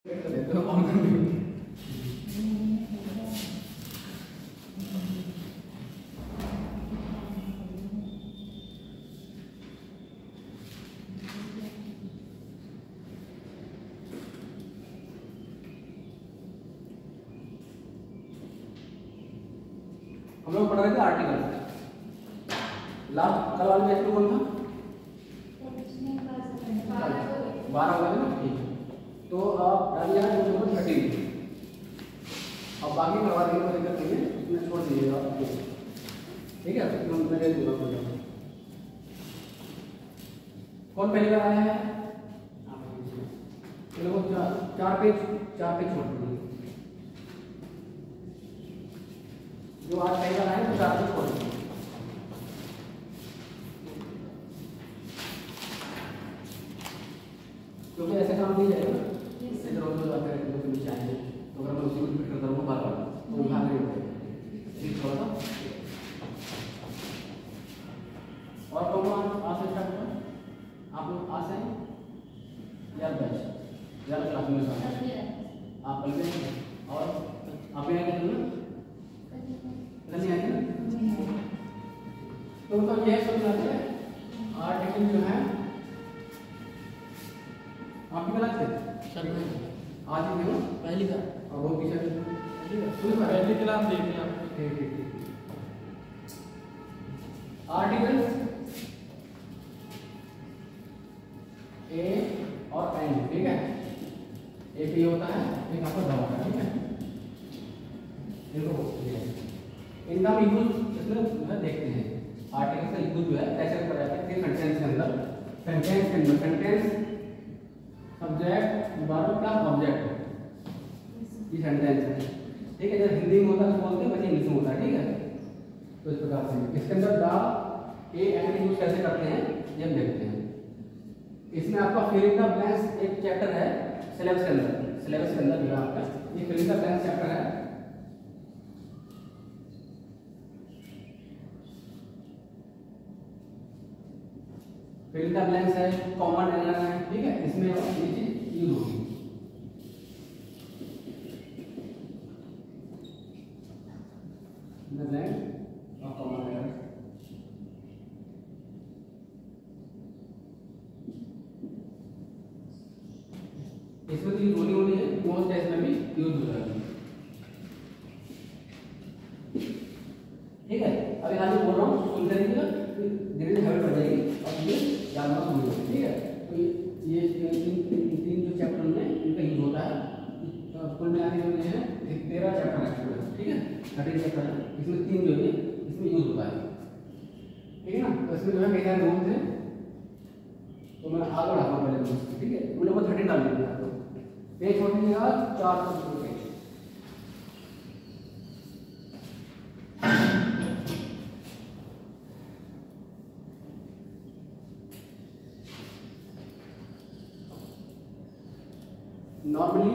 हम लोग पढ़ रहे थे आर्टिकल। लास्ट कल वाले चैप्टर कौन था? 12 होगा ना, ठीक है। तो आप डालिए नंबर 13। अब बाकी करवा देंगे, कोई दिक्कत नहीं है, इसमें छोड़ दीजिएगा आप, ठीक है। मैं दे दूंगा। कौन पहली बार आया है? चलो चार पेज छोड़ दीजिए। जो आज पहली बार आए तो 4 पेज छोड़ दीजिए। क्योंकि ऐसे काम नहीं जाएगा ना, इधर उधर आते रहते हैं, नीचे आएंगे तो अगर मैं उसी को फिट करता रहूँगा बार-बार तो यहाँ नहीं होगा। ठीक, थोड़ा सा और कौन आज से स्टार्ट होगा? आप लोग आज से या बैच या क्लास में आप कल में और आप यहाँ क्या करना नहीं आएंगे ना। तो मतलब यह सब है आर्टिकल जो है आपकी क्लास है सर में आज ही देखो पहली बार और वो पीछे पहली क्लास देख लिया। ठीक ठीक ठीक। आर्टिकल ए और एन, ठीक है। एक ये होता है, एक आपका दवा होता है, ठीक है। देखो इनका भी यूज इसमें देखते हैं। आर्टिकल का यूज जो है कैसे करा जाता है सेंटेंस के अंदर। Sentence subject verb plus object, ये सेंटेंस है, ठीक है। जैसे हिंदी में होता है तो बोलते हैं, वैसे इंग्लिश में होता है, ठीक है। तो इस प्रकार से इसके अंदर द ए एंड यूज कैसे करते हैं ये हम देखते हैं। इसमें आपका फिलिंग द ब्लैंक्स एक चैप्टर है सिलेबस के अंदर। सिलेबस के अंदर जो आपका ये फिलिंग द ब्लैंक्स चैप्टर है। फिलिंग द ब्लैंक्स है, कॉमन एरर है, ठीक है। इसमें ये चीज यूज होगी। द ब्लैंक और कॉमन एरर इसमें तो यूज होनी है, मोस्ट टेस्ट में भी यूज हो जाएगी, ठीक है। अभी आज बोल रहा हूँ सुनते रहिएगा, धीरे धीरे हैबिट बढ़ जाएगी और ये याद ना भूलिएगा, ठीक है। तो ये तीन जो चैप्टर में इनका यूज होता है, कुल मिलाने के लिए है 13 चैप्टर है, ठीक है। 13 चैप्टर है, इसमें 3 जो है इसमें यूज होता है, ठीक है ना। तो इसमें जो है कई सारे रूल्स हैं, तो मैं आगे बढ़ाता हूँ पहले रूल्स, ठीक है। रूल नंबर 13 डाल दीजिए आप लोग, पेज छोड़ दीजिएगा 4 पेज। Normally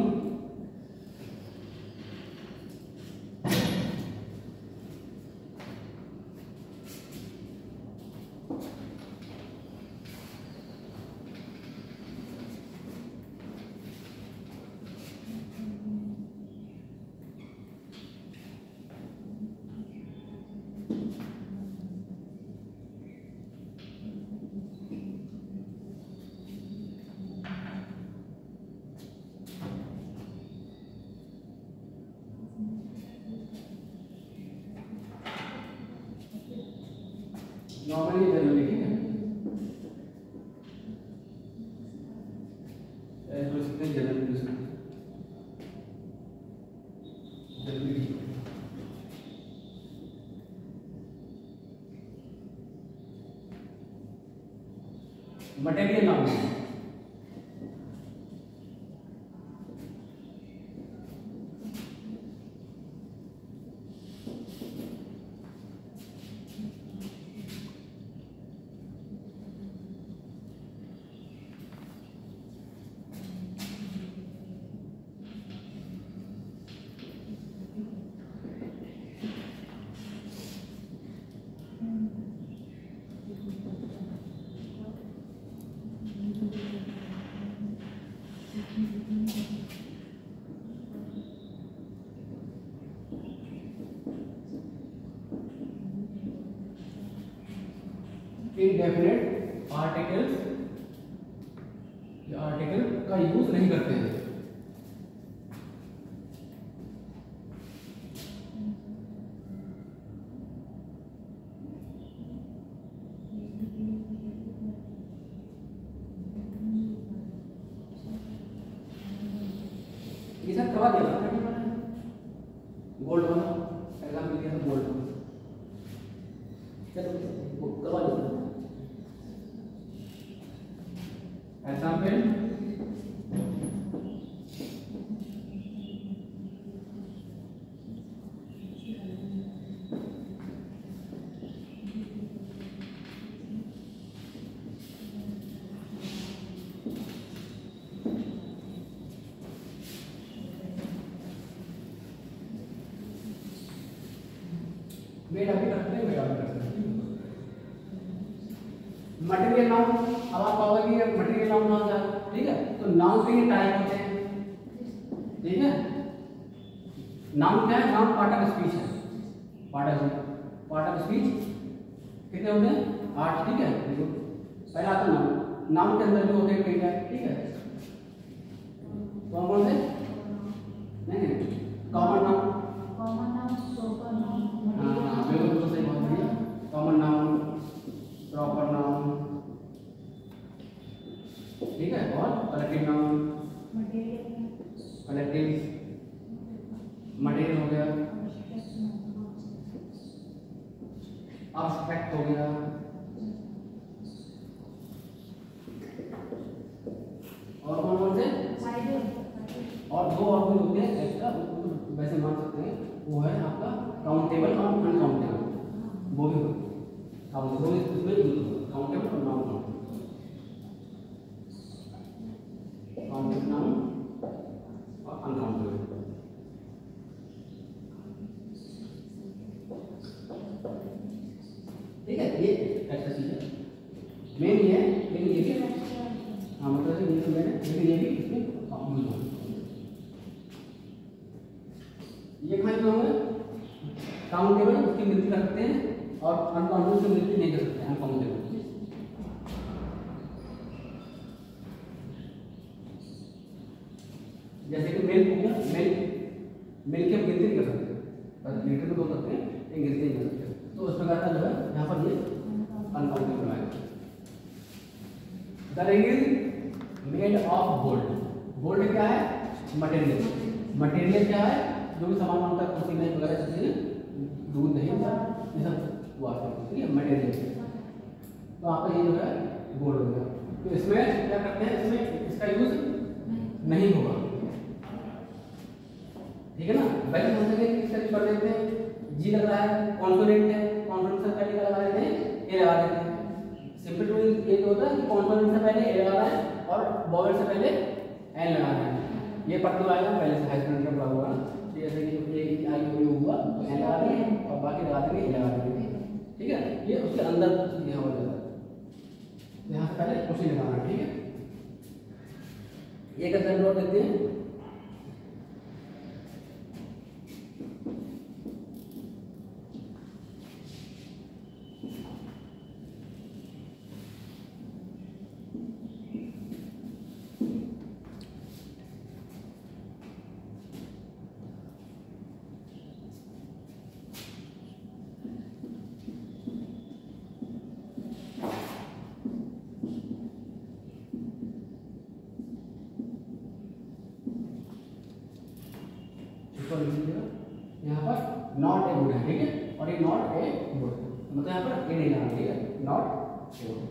नॉर्मली जरूरी, ठीक है। ऐसे कितने जरूरी मटेरियल नाम है। इनडेफिनेट आर्टिकल्स, आर्टिकल का यूज नहीं करते हैं। ये सब करवा दिया गोल्ड वाला एग्जाम दिया था, गोल्ड चलो करवा दिया। एग्जाम्पल मेड अभी करते हैं, मेड अभी करते हैं। मटेरियल नाउन, अब आप कहोगे कि मटेरियल नाउन कहाँ से, ठीक है, तो नाउन के टाइप होते हैं, ठीक है। नाउन क्या है, नाउन पार्ट ऑफ स्पीच है, पार्ट ऑफ स्पीच कितने होते हैं, 8, ठीक है। देखो पहला आता नाउन, नाउन के अंदर जो होते हैं कई टाइप, ठीक है। कौन से नहीं, कॉमन नाउन, बिल्कुल सही, बहुत बढ़िया। कॉमन नाउन, प्रॉपर नाउन, ठीक है, और कलेक्टिव नाउन, कलेक्टिव मटेरियल हो गया, एब्स्ट्रैक्ट हो गया, और कौन से, और दो और भी होते हैं एक्स्ट्रा, वैसे मान सकते हैं, वो है आपका काउंटेबल और अनकाउंटेबल, वो भी काउंटेबल इसमें काउंटेबल और नॉन काउंटेबल, काउंटेबल नाउन और अनकाउंटेबल। ठीक है, ये ऐसा चीज है, मेन ये है, लेकिन ये भी हाँ मतलब ये तो मैंने, लेकिन ये भी इसमें यूज होगा। ये खाली जो है काउंटेबल, उसकी गिनती कर सकते हैं, और अनकाउंटेबल की गिनती नहीं कर सकते हैं, अनकाउंटेबल। जैसे कि मेल हो गया, मेल की हम गिनती नहीं कर सकते, बस लीटर में दो सकते हैं, एक गिनती नहीं कर सकते, तो उस प्रकार का जो है यहाँ पर ये अनकाउंटेबल आएगा। The ring is made of gold, gold क्या है, मटेरियल, मटेरियल क्या है, जो भी सामान बनता है, कुर्सी मेज वगैरह चीजें, दूध नहीं होता, ये सब वो आते हैं, ठीक है, मटेरियल। तो आपका ये जो है गोल्ड हो गया। तो इसमें क्या करते हैं, इसमें इसका यूज नहीं होगा, ठीक है ना। पहले हम समझेंगे किस तरह कर देते हैं, जी लग रहा है, कॉन्सोनेंट है, कॉन्सोनेंट से पहले क्या लगा देते हैं, ए लगा देते हैं। सिंपल रूल ये होता है कि कॉन्सोनेंट से पहले ए लगा रहा है और वोवेल से पहले एन लगा रहा है। ये पढ़ते आएगा पहले से हाई स्कूल में पढ़ा हुआ, जैसे कि ए आई ओ यू हुआ तो एन लगा देंगे और बाकी लगा देंगे, ए लगा देंगे, ठीक है। ये उसके अंदर ये हो जाता है, यहाँ से पहले कुछ नहीं लगाना, ठीक है। ये कैसे नोट देते हैं, यहाँ पर नॉट ए गुड है, ठीक है, और ये नॉट ए गुड, मतलब यहाँ पर ए नहीं लाना, ठीक है, नॉट ए गुड।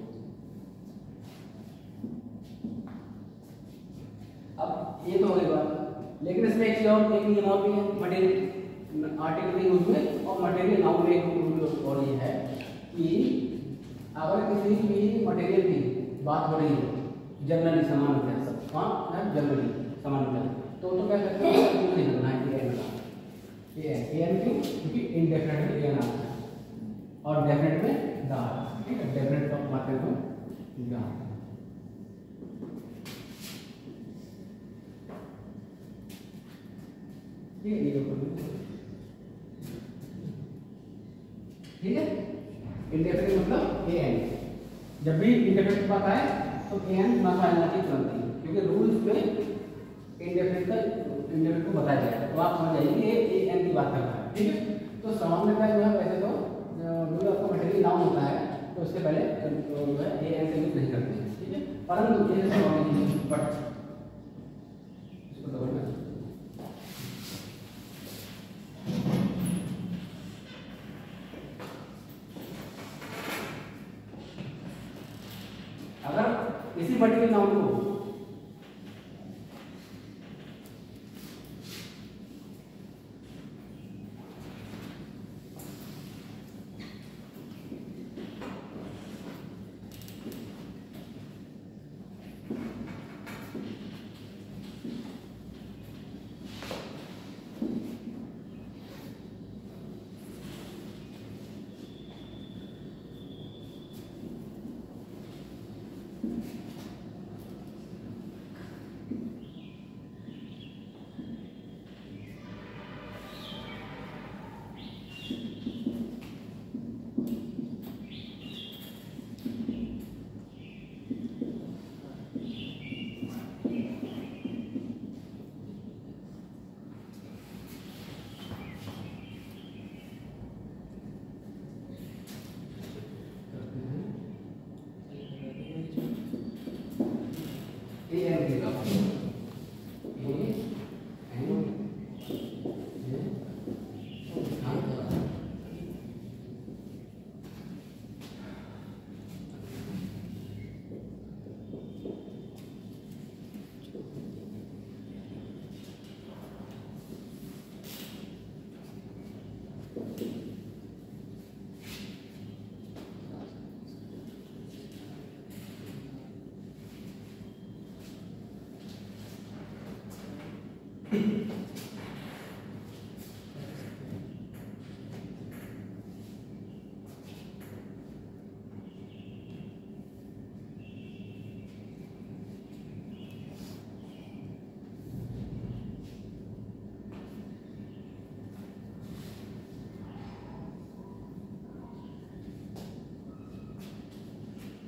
अब ये तो हो गई बात, लेकिन इसमें एक चीज और, एक नियम और भी है, मटेरियल आर्टिकल के यूज में और मटेरियल नाउन में एक रूल और ये है कि अगर किसी भी मटेरियल की बात हो रही है, जनरली सामान्यतः सब हाँ है, जनरली सामान्यतः, तो क्या करते हैं, यूज नहीं करना है, एन क्यों, क्योंकि इनडेफिनेट में एन आता है और डेफिनेट में दा, ठीक है, डेफिनेट का मतलब में दा। ठीक है, इनडेफिनेट मतलब ए एन, जब भी इंडेफिनिट की बात आए तो एन ना फाइनल की तुरंत ही, क्योंकि रूल्स में इंडेफिनिट को बताया जाएगा, तो आप समझ जाइए ये एन की बात कर रहा है। ठीक है, तो सामान्यतः जो है वैसे तो जो आपका मटेरियल नाउन होता है तो उससे पहले तो जो है ए एन का यूज नहीं करते हैं। ठीक है, परंतु ये जैसे बट इसको डबल में अगर इसी मटेरियल नाउन को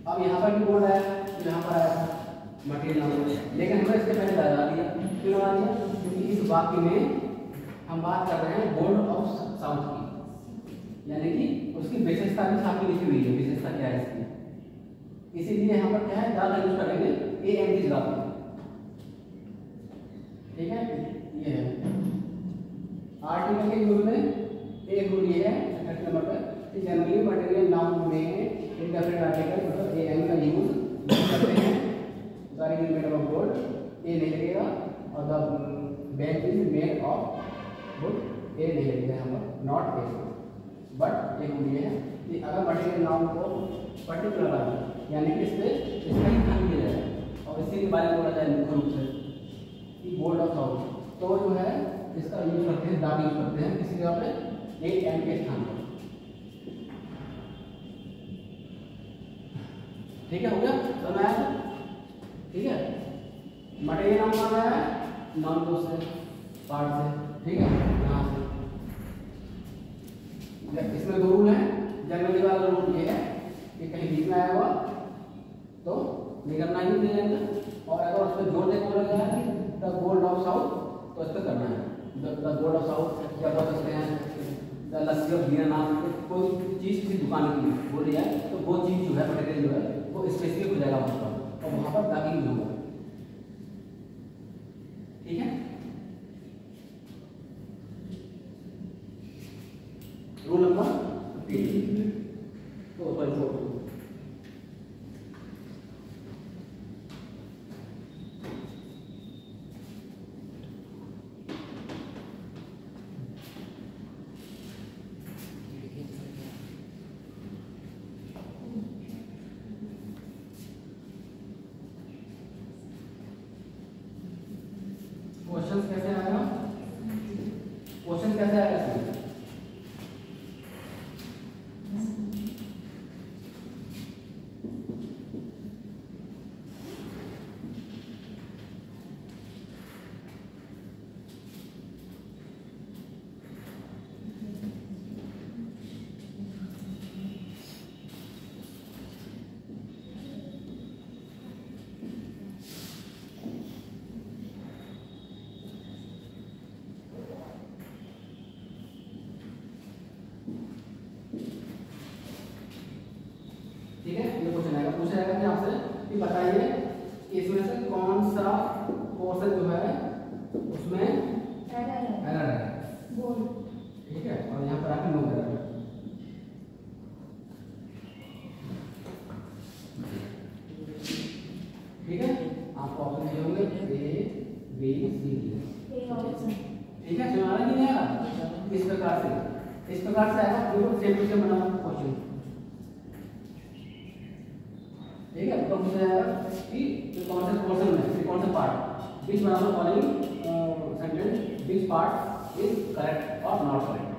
अब यहाँ पर भी बोर्ड आया, यहाँ पर आया मटेरियल नाउन, लेकिन हमने इसके पहले लगा दिया। क्यों लगा दिया? क्योंकि इस वाक्य में हम बात कर रहे हैं बोर्ड ऑफ साउथ की, यानी कि उसकी विशेषता भी सामने लिखी हुई है। विशेषता क्या है इसकी, इसीलिए यहाँ पर क्या है ज़्यादा यूज करेंगे ए एन की जगह। ठीक है, ये है आर्टिकल के यूज में एक रूल ये है 30 नंबर पर, जनरली मटेरियल नाउन में इंडेफिनिट आर्टिकल मतलब ए एन का यूज करते हैं। सारी मेड ऑफ वुड, ए नहीं लगेगा, और the bench is made of wood, a नहीं लगेगा यहाँ पर, नॉट ए। बट एक रूल ये है कि अगर मटेरियल नाउन को पर्टिकुलर है, यानी कि इस पर इसका ही ध्यान दिया जाए, और इसी के बारे में बोला जाए मुख्य रूप से कि बोर्ड ऑफ साउथ, तो जो है इसका यूज करते हैं, दाग यूज करते हैं किसी जगह पे ए एन के स्थान पर। ठीक है, हो गया समझ आया? ठीक है, मटेरियल नाउन माना है नाउन को से पार्ट से। ठीक है, यहाँ से इसमें दो रूल हैं। जनरली वाला रूल ये है कि कहीं बीच में आया हुआ तो निकलना ही नहीं है, और अगर उस पर जोड़ देकर बोला गया है द बोर्ड ऑफ साउथ तो इस पर करना है। द बोर्ड ऑफ साउथ क्या बोल सकते हैं, द लस्सी ऑफ दीना नाम कोई चीज़ किसी दुकान की बोली जाए तो वो चीज़ जो है मटेरियल जो है वो स्पेसिफिक हो जाएगा वहाँ पर, और वहाँ पर दागी यूज होगा। ठीक है, रूल नंबर 3 तो क्वेश्चन कैसे आएगा, क्वेश्चन कैसे आएगा इसमें? इस प्रकार से आएगा, बिल्कुल सेम टू सेम बना हुआ क्वेश्चन। ठीक है, तो पूछा जाएगा कि कौन से पोर्शन में, कौन सा part, which one of the following sentence, which part is correct और नॉट करेक्ट।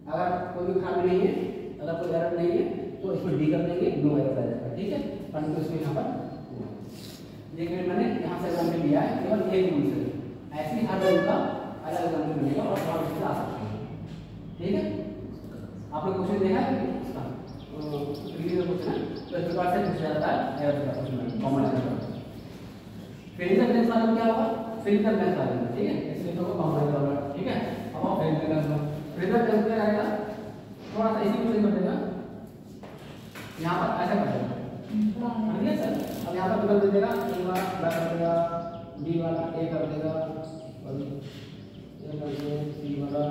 अगर कोई भी खराबी नहीं है, अगर कोई एरर नहीं है, तो इसमें डी कर देंगे, नो एरर आ जाएगा। ठीक है, परंतु इसमें यहाँ पर लेकिन मैंने यहाँ से एग्जाम्पल लिया है केवल एक रूल से, ऐसे हर रूल का अलग एग्जाम्पल मिलेगा और बहुत चीज़ें आ सकती हैं। ठीक है, आपने क्वेश्चन देखा है इसका प्रीवियस क्वेश्चन है, तो इस प्रकार से पूछा जाता है एरर का क्वेश्चन, कॉमन एरर। फिर द ब्लैंक्स वाले में क्या होगा, फिर द ब्लैंक्स वाले में, ठीक है, इसलिए तो कॉमन एरर होगा। ठीक है, अब आप फिर द ब्लैंक्स क्या आएगा, थोड़ा सा इसी क्वेश्चन कर देगा, यहाँ पर ऐसा कर देगा, ठीक है सर। अब यहाँ पर बदल देगा, ए वाला क्या कर देगा, बी वाला ए कर देगा, और ये कर देगा, सी वाला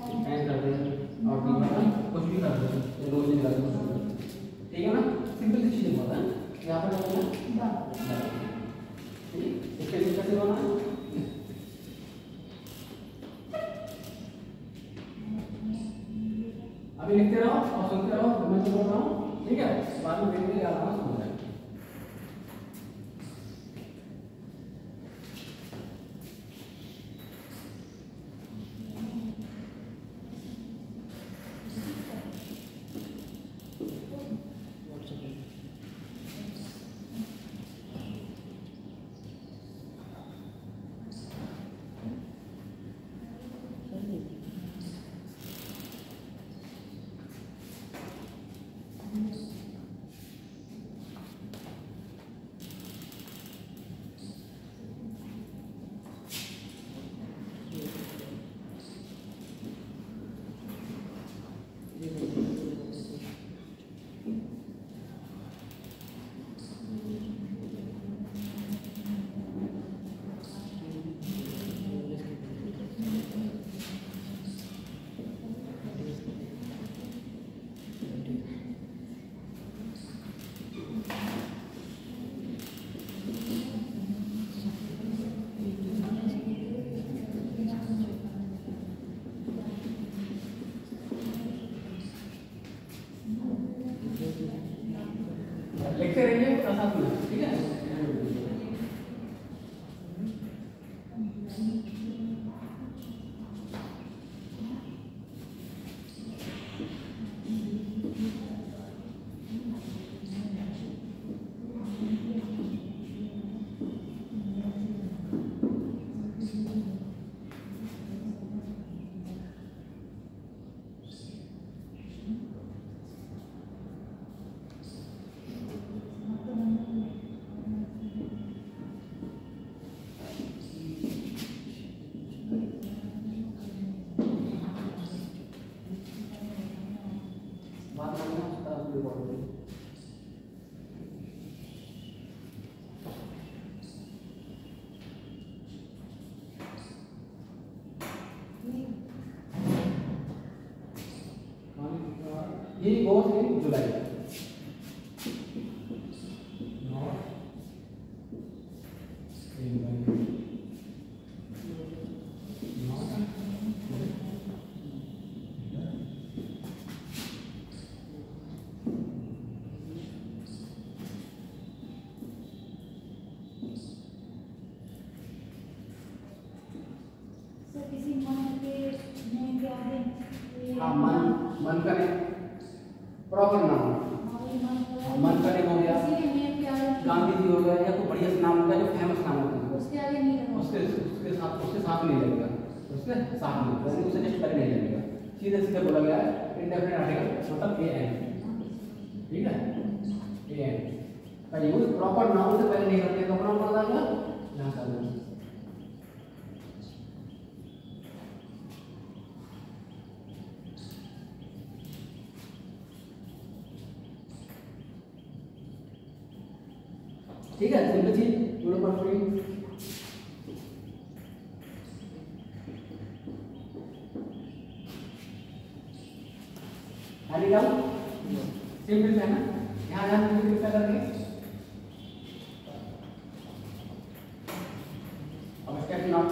एन कर देगा, और डी वाला कुछ भी कर देगा, ये रोज निकाल देगा। ठीक है ना, सिंपल सी चीज़ होता है। यहाँ पर क्या है, ठीक, इसके लिए कैसे बना है, अभी लिखते रहो और सुनते रहो, मैं तो बोल रहा हूँ। ठीक है, बाद में देखते याद आना समझ आएगा। लिखते रहिए साथ में। ठीक है, he goes in July. हाँ, मन का प्रॉपर नाम, मन का हो गया, गांधी जी हो गया, या कोई बढ़िया से नाम हो गया जो फेमस नाम होता है, उसके साथ नहीं लगेगा, उसके साथ नहीं, उसे जस्ट पहले नहीं लगेगा, सीधे सीधे बोला गया है इंडेफिनिट आर्टिकल मतलब ए एन। ठीक है, ए एन का यूज प्रॉपर नाउन से पहले नहीं करते, तो प्रॉपर नाउन बताएगा यहाँ से आएगा। ठीक है, सिंपल चीज दोनों पर फ्री। एनी डाउट, सिंपल है ना, यहाँ ध्यान दीजिए क्या करके। अब step not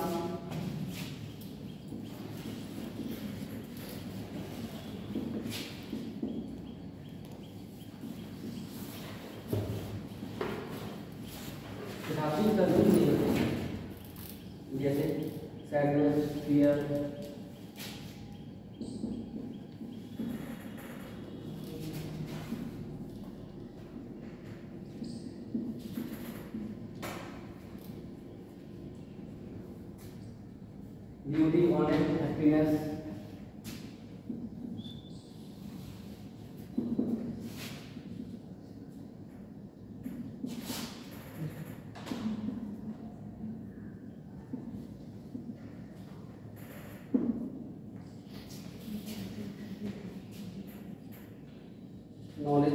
sadness, fear, beauty, honest, happiness, knowledge,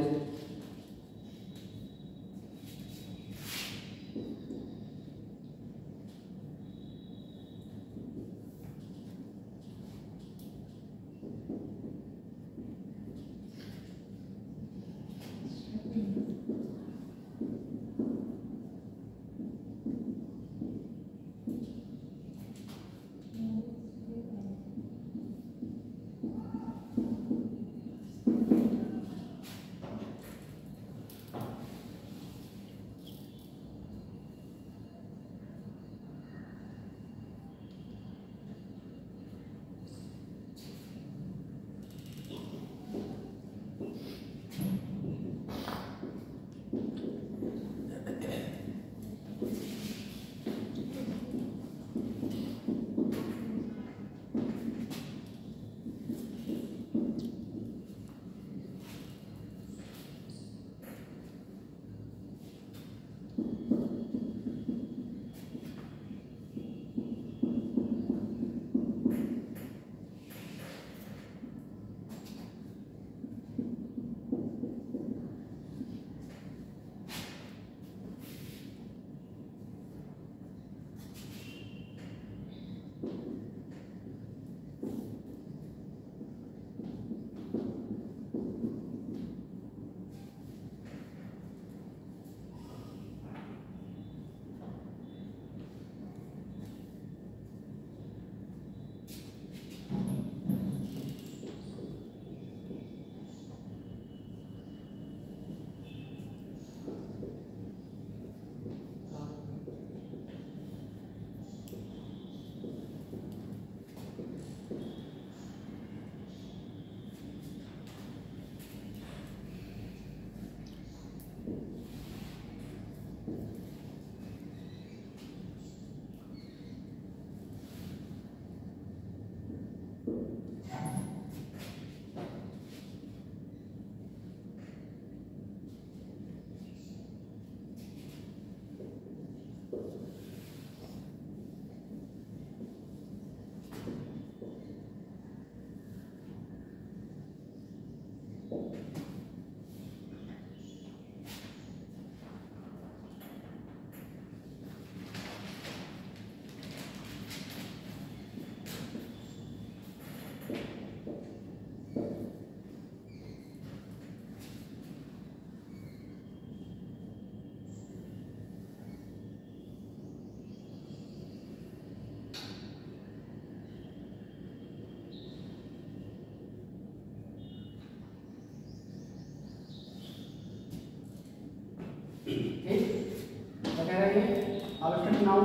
आवश्यक नाउन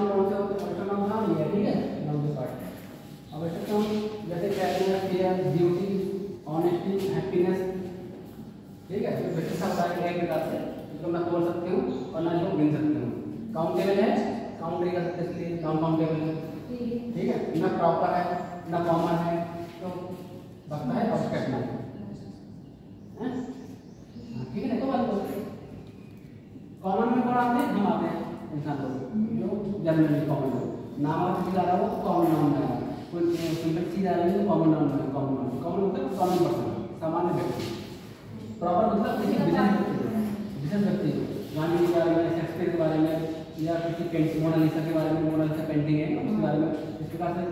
कौन सा होता है? आवश्यक नाउन नाम ये है, ठीक है, नाउन के पार्ट। आवश्यक नाउन जैसे character, fair, beauty, honesty, happiness, ठीक है। तो बेसिक सा होता है एक प्रकार से, इसको मैं तोड़ सकती हूँ और ना इसको गिन सकती हूँ। काउंटेबल है, काउंट नहीं कर सकते इसलिए नॉन काउंटेबल है, ठीक है। ना प्रॉपर है ना कॉमन है, तो बचता है आवश्यक नाउन, ठीक है। तो बात कॉमन में कौन आते हैं? हम आते हैं इंसान लोग जो जनरली कॉमन है। नाम अगर किसी का आ रहा हो तो कॉमन नाउन में आएगा, कोई सिंपल चीज आ रही है तो कॉमन नाउन में, कॉमन मतलब कॉमन पर्सन, सामान्य व्यक्ति। प्रॉपर मतलब किसी विशेष व्यक्ति, गांधी के बारे में, शेक्सपियर के बारे में, या किसी पेंटिंग, मोनालिसा के बारे में, मोनालिसा पेंटिंग है उसके बारे में, इस प्रकार से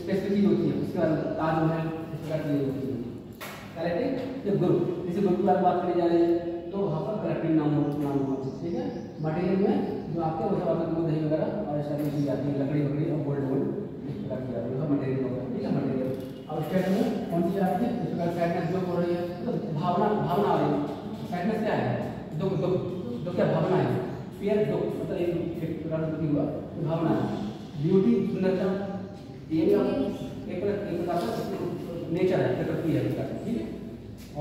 स्पेसिफिक चीज होती है। उसके बाद ताजमहल, इस प्रकार की चीजें होती है। करेक्ट। तो ग्रुप, किसी ग्रुप की बात करी जा रही है तो वहाँ पर करेक्टिव नाम होगा, ठीक है। मटेरियल में जो आपके वैसा बात दूध दही वगैरह और ऐसा चीज जाती है, लकड़ी वकड़ी और गोल्ड वोल्ड इस प्रकार की जाती है, मटेरियल होगा, ठीक है। मटेरियल और स्टेट में कौन सी आती है? इस प्रकार सैडनेस जो हो रही है तो भावना आ रही है। सैडनेस क्या है? दुख, दुख क्या भावना है। फियर दुख मतलब एक प्रकार से दुखी हुआ, भावना है। ब्यूटी सुंदरता, ये भी एक प्रकार का नेचर है, प्रकृति है उसका, ठीक है।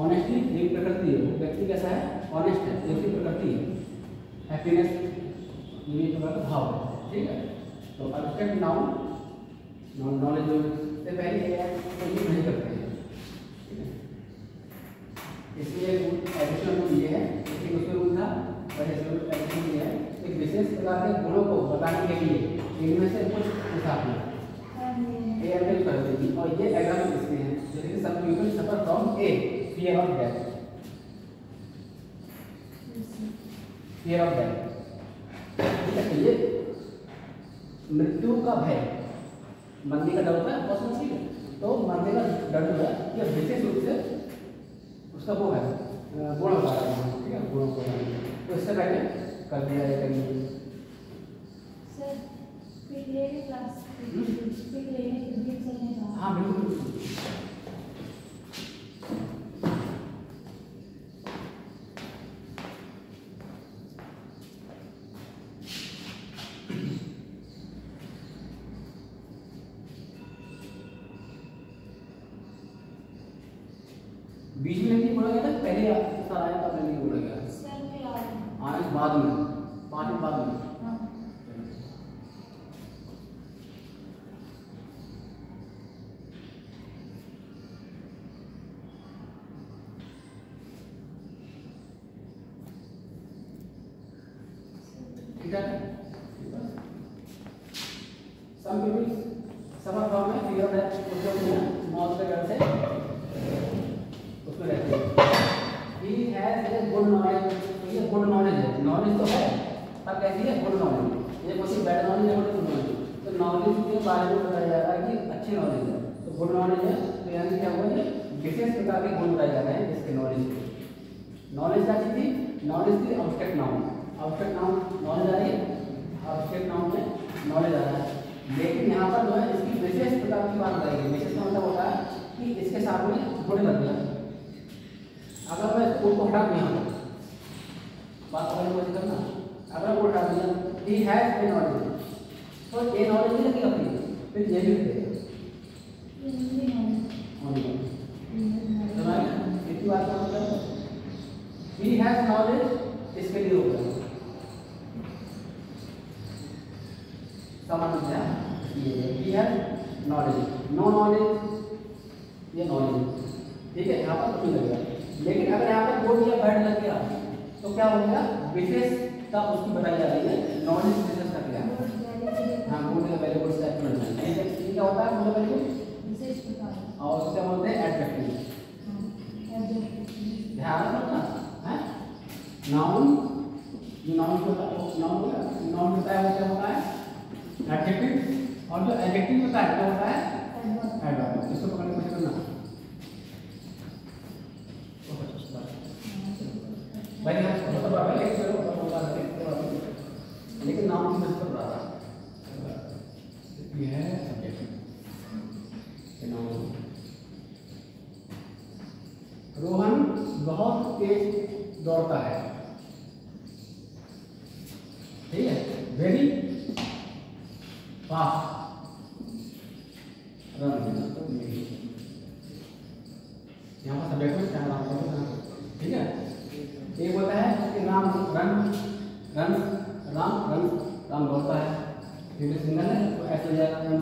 ऑनेस्टली एक प्रकृति है, वो व्यक्ति कैसा है, ऑनेस्ट है, ये उसकी प्रकृति है। हैप्पीनेस ये एक प्रकार का भाव है, ठीक है। तो अब्स्ट्रैक्ट नाउन नॉलेज से पहले ये नहीं करते हैं, ठीक है। इसलिए एडिशनल रूल ये है, लेकिन उसमें रूल था और एडिशनल ये है, एक विशेष प्रकार के गुणों को बताने के लिए इनमें से कुछ उठाते हैं कर देगी। और ये एग्जाम्पल इसके हैं, जैसे कि some people suffer from a fear of death, fear of death, ये मृत्यु का भय, मरने का डर होता है बहुत समझ, तो मरने का डर जो है ये विशेष रूप से उसका वो है गुण होता है, ठीक है, गुणों को। तो इससे पहले कर दिया जाएगा हाँ बिल्कुल। बीच में नहीं बोला गया था, पहले सर आया था, नहीं बोला गया आने बाद में, 5 दिन बाद में। Some people suffer from a fear that मौत के डर से उसमें रहते हैं। He has a good knowledge, ये good knowledge है, knowledge तो है, पर कैसी है good knowledge, ये कोई bad knowledge है, good knowledge। तो knowledge के बारे में बताया जा रहा है कि अच्छी knowledge है, तो good knowledge है, तो यानी क्या हुआ है, विशेष प्रकार के गुण बताए जा रहे हैं इसके knowledge के। knowledge क्या चीज़ थी, knowledge थी abstract noun, abstract noun knowledge आ रही है, abstract noun में knowledge आ रहा है। लेकिन यहाँ पर जो है इसकी विशेष प्रकार की बात करेंगे। विशेष का मतलब होता है कि इसके सामने गुण लग गया, अगर मैं गुण को हटा दिया, बात करने की कोशिश करना, अगर गुण हटा दिया, he has a knowledge, तो ये knowledge नहीं लगी अपनी, फिर ये भी देगा इतनी बात का मतलब he has knowledge इसके लिए होगा समझ में आया, he has knowledge, no knowledge ये knowledge, ठीक है, यहाँ पर कुछ नहीं लगेगा। लेकिन अगर यहाँ पर गुड या बैड लग गया तो क्या हो गया, विशेषता उसकी बताई जा रही है, नॉलेज विशेष का क्या, हाँ गुड या वेरी गुड स्टेटमेंट है, ये क्या होता है मतलब विशेष प्रकार, और उसको क्या बोलते हैं एडजेक्टिव, ध्यान रखना है। नाउन जो नाउन होता है, नाउन होता है वो क्या होता है एडजेक्टिव, और जो एडजेक्टिव होता है क्या होता है एडवर्ब। इसको पकड़ने की कोशिश करना भाई, हम मतलब बात है लेकिन नाम की मत कर रहा ये है सब्जेक्ट। रोहन बहुत तेज दौड़ता है, ठीक है, वेरी फास्ट रन, यहाँ पर सब्जेक्ट में क्या नाम है, ठीक है। एक होता है कि राम रन रन राम दौड़ता है, सिंगल है तो ऐसे हो जाएगा रन।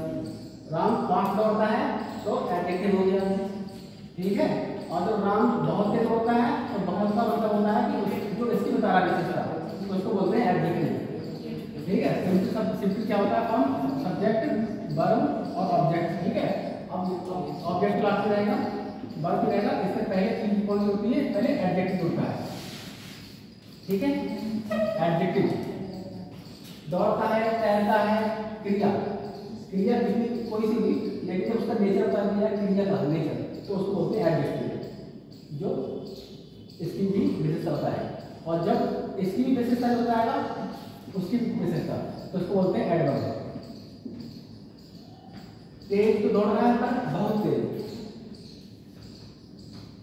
राम फास्ट दौड़ता है तो एडजेक्टिव हो गया, ठीक है। और जो राम बहुत तेज दौड़ता है तो बहुत का मतलब होता है कि जो इसकी बता रहा है विशेषता, तो उसको बोलते हैं एडजेक्टिव, ठीक है। सिंपल क्या होता है, फॉर्म सब्जेक्ट वर्ब और ऑब्जेक्ट, ठीक है। अब ऑब्जेक्ट क्लास में रहेगा, वर्ब रहेगा, इससे पहले चीज कौन सी होती है, पहले एडजेक्टिव होता है, ठीक है। एडजेक्टिव दौड़ता है, तैरता है, क्रिया कितनी कोई सी भी, लेकिन जब उसका नेचर बता दिया क्रिया का नेचर, तो उसको बोलते हैं एडजेक्टिव, जो इसकी भी विशेषता होता है। और जब इसकी भी विशेषता बताएगा उसकी विशेषता, तो उसको बोलते हैं एडवर्ब। तेज तो दौड़ रहा है, पर बहुत तेज,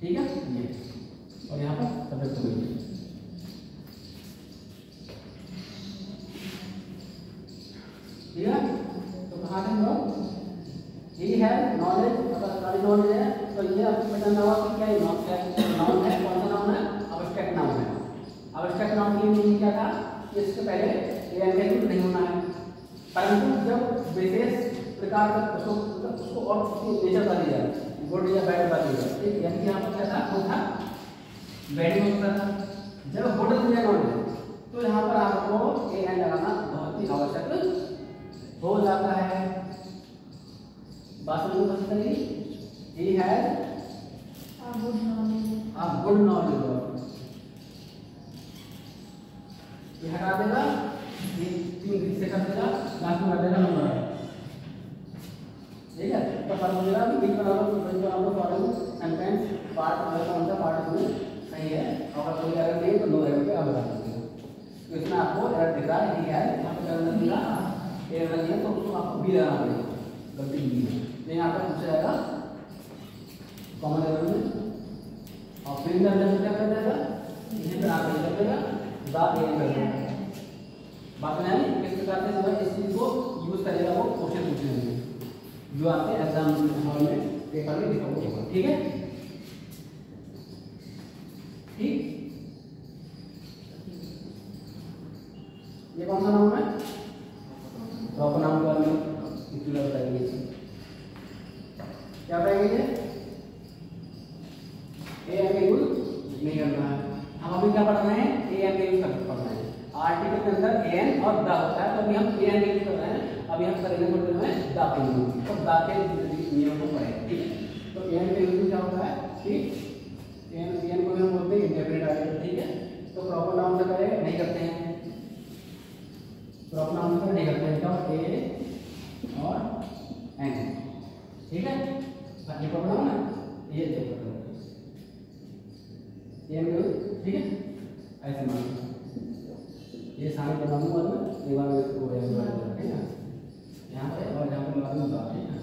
ठीक है ये। और यहाँ पर सब्जेक्ट हो गई, ठीक है। तो कहाँ थे हम लोग, समझ में आवा कि क्या है नाउन है, कौन सा नाउन है, अब्स्ट्रैक्ट नाउन है। अब्स्ट्रैक्ट नाउन की मीनिंग क्या था कि इसके पहले ए एन का यूज नहीं होना है, परंतु जब विशेष प्रकार का उसको और उसकी नेचर बता दी जाए, गुड या बैड बता दी जाए, ठीक। यानी यहाँ पर क्या था, वो था बैड यूज करता था। जब गुड दिया उन्होंने तो यहाँ पर आपको ए एन लगाना बहुत ही आवश्यक हो जाता है। बात समझ में he has a good knowledge of, ये हटा देगा, ये 3 से कर देगा, लास्ट में कर देगा नंबर, ठीक है। तो फॉर्मूला भी बीच बना लो फॉर्मूला सेंटेंस पार्ट कौन सा पार्ट में सही है, अगर कोई एरर नहीं तो नो एरर पे आप बता सकते हो। तो इसमें आपको एरर दिख रहा है, ठीक है, यहाँ पे एरर नहीं दिखा, एरर नहीं है तो उसको आपको बी लगाना पड़ेगा, गलती बी है। तो यहाँ पर पूछा जाएगा कॉमन एरर में, और फिर क्या कर देगा, इसी पर आप कर देगा, बात ये कर देगा। बात में आई किस प्रकार से जो इस चीज को यूज करेगा वो क्वेश्चन पूछने में जो आपके एग्जाम हॉल में पेपर में लिखा होगा, ठीक है। ठीक, ये कौन सा नाम है, प्रॉपर नाम का इसलिए बताइए क्या बताइए, ए एम का यूज नहीं करना है। हम अभी क्या पढ़ रहे हैं, ए एम का यूज पढ़ रहे हैं। आर्टिकल के अंदर ए एन और द होता है, तो अभी हम ए एन का यूज कर रहे हैं। अभी हम करेंगे थोड़ी देर में द का यूज, तो द के नियम को पढ़ेंगे, ठीक है। तो ए एन का यूज क्या होता है, ठीक, ए एन को हम बोलते हैं इंडेफिनिट आर्टिकल, ठीक है। तो प्रॉपर नाउन से पहले नहीं करते हैं, प्रॉपर नाउन से नहीं करते हैं, तो ए और एन, ठीक है। बाकी प्रॉपर नाउन है ये चेक कर लो, ये ठीक है, ऐसे मान लो ये सारे बना दूंगा मैं, एक बार में इसको एक बार ठीक है, यहाँ पे और यहाँ पे लगा दूंगा, ठीक है,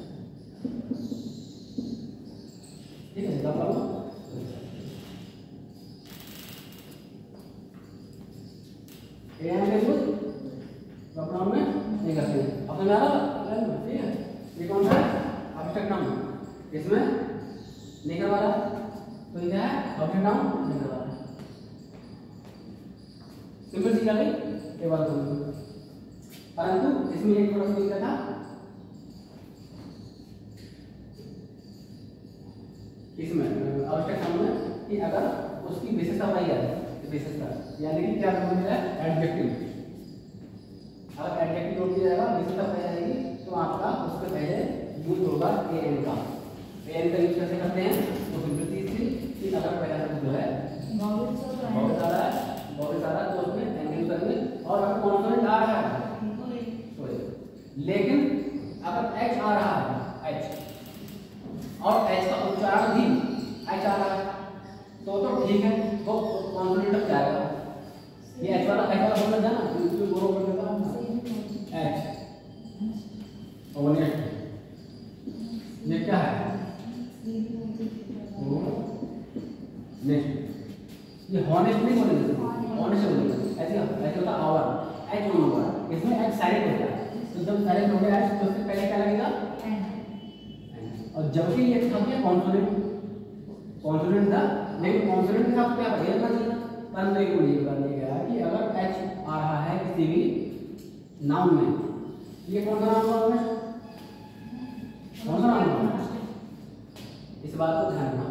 ठीक है। दबा लो ए एन के यूज प्रॉब्लम में नहीं करते हैं, अब समझ आ रहा, ठीक है। ये कौन सा है, अब्स्ट्रैक्ट नाउन, इसमें नहीं करवा रहा, तो ये क्या है, अब्स्ट्रैक्ट नाउन नहीं करवा रहा, सिंपल सी गल है ये बात बोलूं। परंतु इसमें एक थोड़ा सा दिक्कत था, इसमें अब्स्ट्रैक्ट नाउन में कि अगर उसकी विशेषता पाई जाए, विशेषता यानी कि क्या बोल रहा है, एडजेक्टिव, अगर एडजेक्टिव जोड़ दिया जाएगा, विशेषता पाई जाएगी, तो आपका उसके पहले यूज होगा ए एन का। ए एन का यूज कैसे करते हैं, तो सिंपल चीज थी कि अगर पहला शब्द जो है बहुत सारा है, बहुत सारा, तो उसमें एन यूज करेंगे, और अगर कॉन्सोनेंट आ रहा है लेकिन अगर एच आ रहा है, एच और एच का उच्चारण भी एच आ रहा है, तो ठीक है, वो कॉन्सोनेंट तक जाएगा। ये एच वाला बोलना जाना, जो बोलो कर देता है एच और ये क्या है, नेक्स्ट ये हॉनेस्ट नहीं बोलेंगे, हॉनेस्ट बोलेंगे, ऐसे होता आवर, एच होगा, इसमें एच साइलेंट होता है, तो जब साइलेंट हो गया एच तो उससे पहले क्या लगेगा, और जबकि ये था क्या कॉन्सोनेंट था, लेकिन कॉन्सोनेंट के साथ क्या बदलना चाहिए, परंतु एक ये बता दिया गया कि अगर एच आ रहा है किसी भी नाउन में, ये कौन सा नाउन होगा, कौन सा नाउन होगा, इस बात को ध्यान रखना।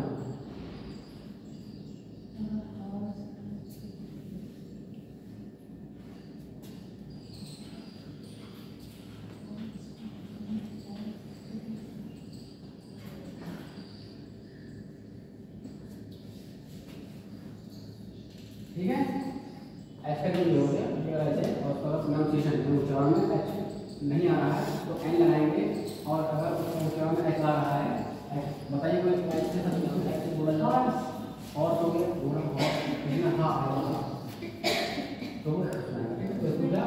ठीक है, एच का जो हो गया ऐसे, और उसका प्रोनाउंसिएशन उच्चारण में एच नहीं आ रहा है तो एन लगाएंगे, और अगर उच्चारण में एच आ रहा है, बताइए कोई एच से सब एच से बोला जाता है, और तो गया पूरा हॉर्स, लेकिन हाँ आ तो इसको क्या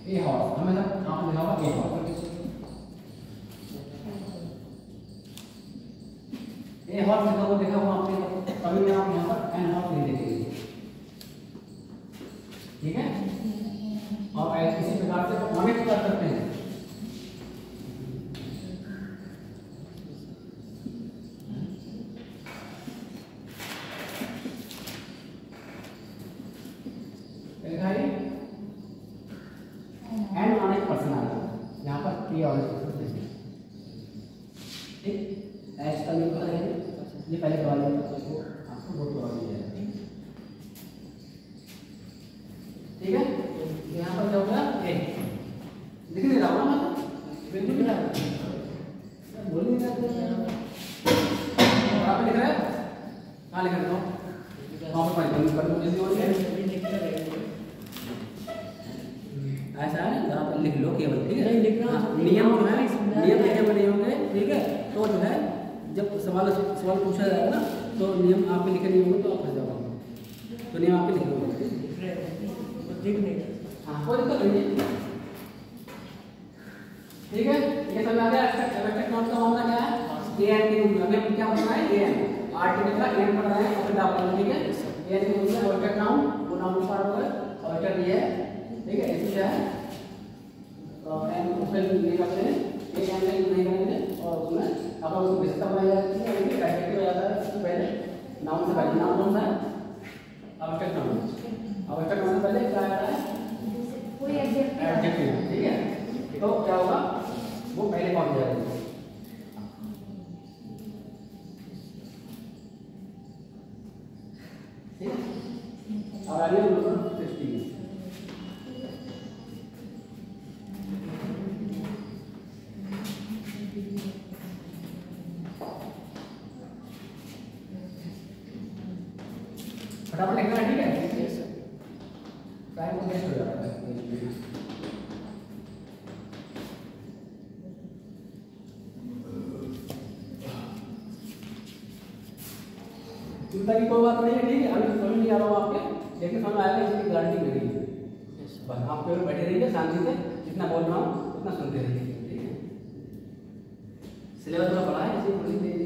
ए हॉर्स, हमेशा आपने देखा होगा ए हॉर्स, ए हॉर्स देखा हुआ आपने, कभी भी आप यहाँ पर एन हॉर्स नहीं देखेंगे, ठीक है। और इसी प्रकार से ये वाला ठीक एच का न्यूट्रल है ये पहले करवा लिया आपको वो करवा दिया है ठीक है। यहाँ पर क्या होगा ए लिख नहीं रहा हूँ ना बिल्कुल नहीं रहा बोल नहीं रहा आप लिख रहे हैं कहाँ लिख रहे हो वहाँ पर पढ़ कर लो जल्दी हो जाए ऐसा है यहाँ पर लिख लो केवल ठीक है। नियम जो है नियम लिखे बने होंगे ठीक है। तो जो है जब सवाल पूछा जाएगा ना तो नियम आप पे लिखे नहीं होंगे तो आप फंस जाओगे तो नियम आप पे लिखे होंगे हाँ कोई दिक्कत नहीं ठीक है। ये समझ आ गया एब्स्ट्रैक्ट नोट का मामला क्या है ए एन के अभी हम क्या होना है ए एन आर्टिकल का एन पढ़ रहे हैं और फिर डाल ठीक है। ए एन के मतलब एब्स्ट्रैक्ट नाउन वो नाउन पार्ट होगा और एब्स्ट्रैक्ट ये है ठीक है। इसमें क्या है एन को फिल नहीं करते हैं ए एन का यूज नहीं करेंगे और उसमें अब उसको विस्तार बनाया जाती है लेकिन एडजेक्टिव आ जाता है उससे पहले नाउन से पहले नाउन कौन सा है एब्स्ट्रैक्ट नाउन एब्स्ट्रैक्ट नाउन से पहले क्या आता है कोई एडजेक्टिव ठीक है। तो क्या होगा वो पहले पहुंच जाएगा ठीक है। और आगे नंबर 16 फटाफट लिखना है ठीक है। टाइम को वेस्ट हो जाता है चिंता की कोई बात नहीं है ठीक है। अभी समझ नहीं आ रहा हूँ आपके लेकिन समझ आएगा इसकी गारंटी मेरी है बस आप केवल बैठे रहिए शांति से जितना बोल रहा हूँ उतना सुनते रहिए ठीक है। सिलेबस में पढ़ा है इसलिए थोड़ी देर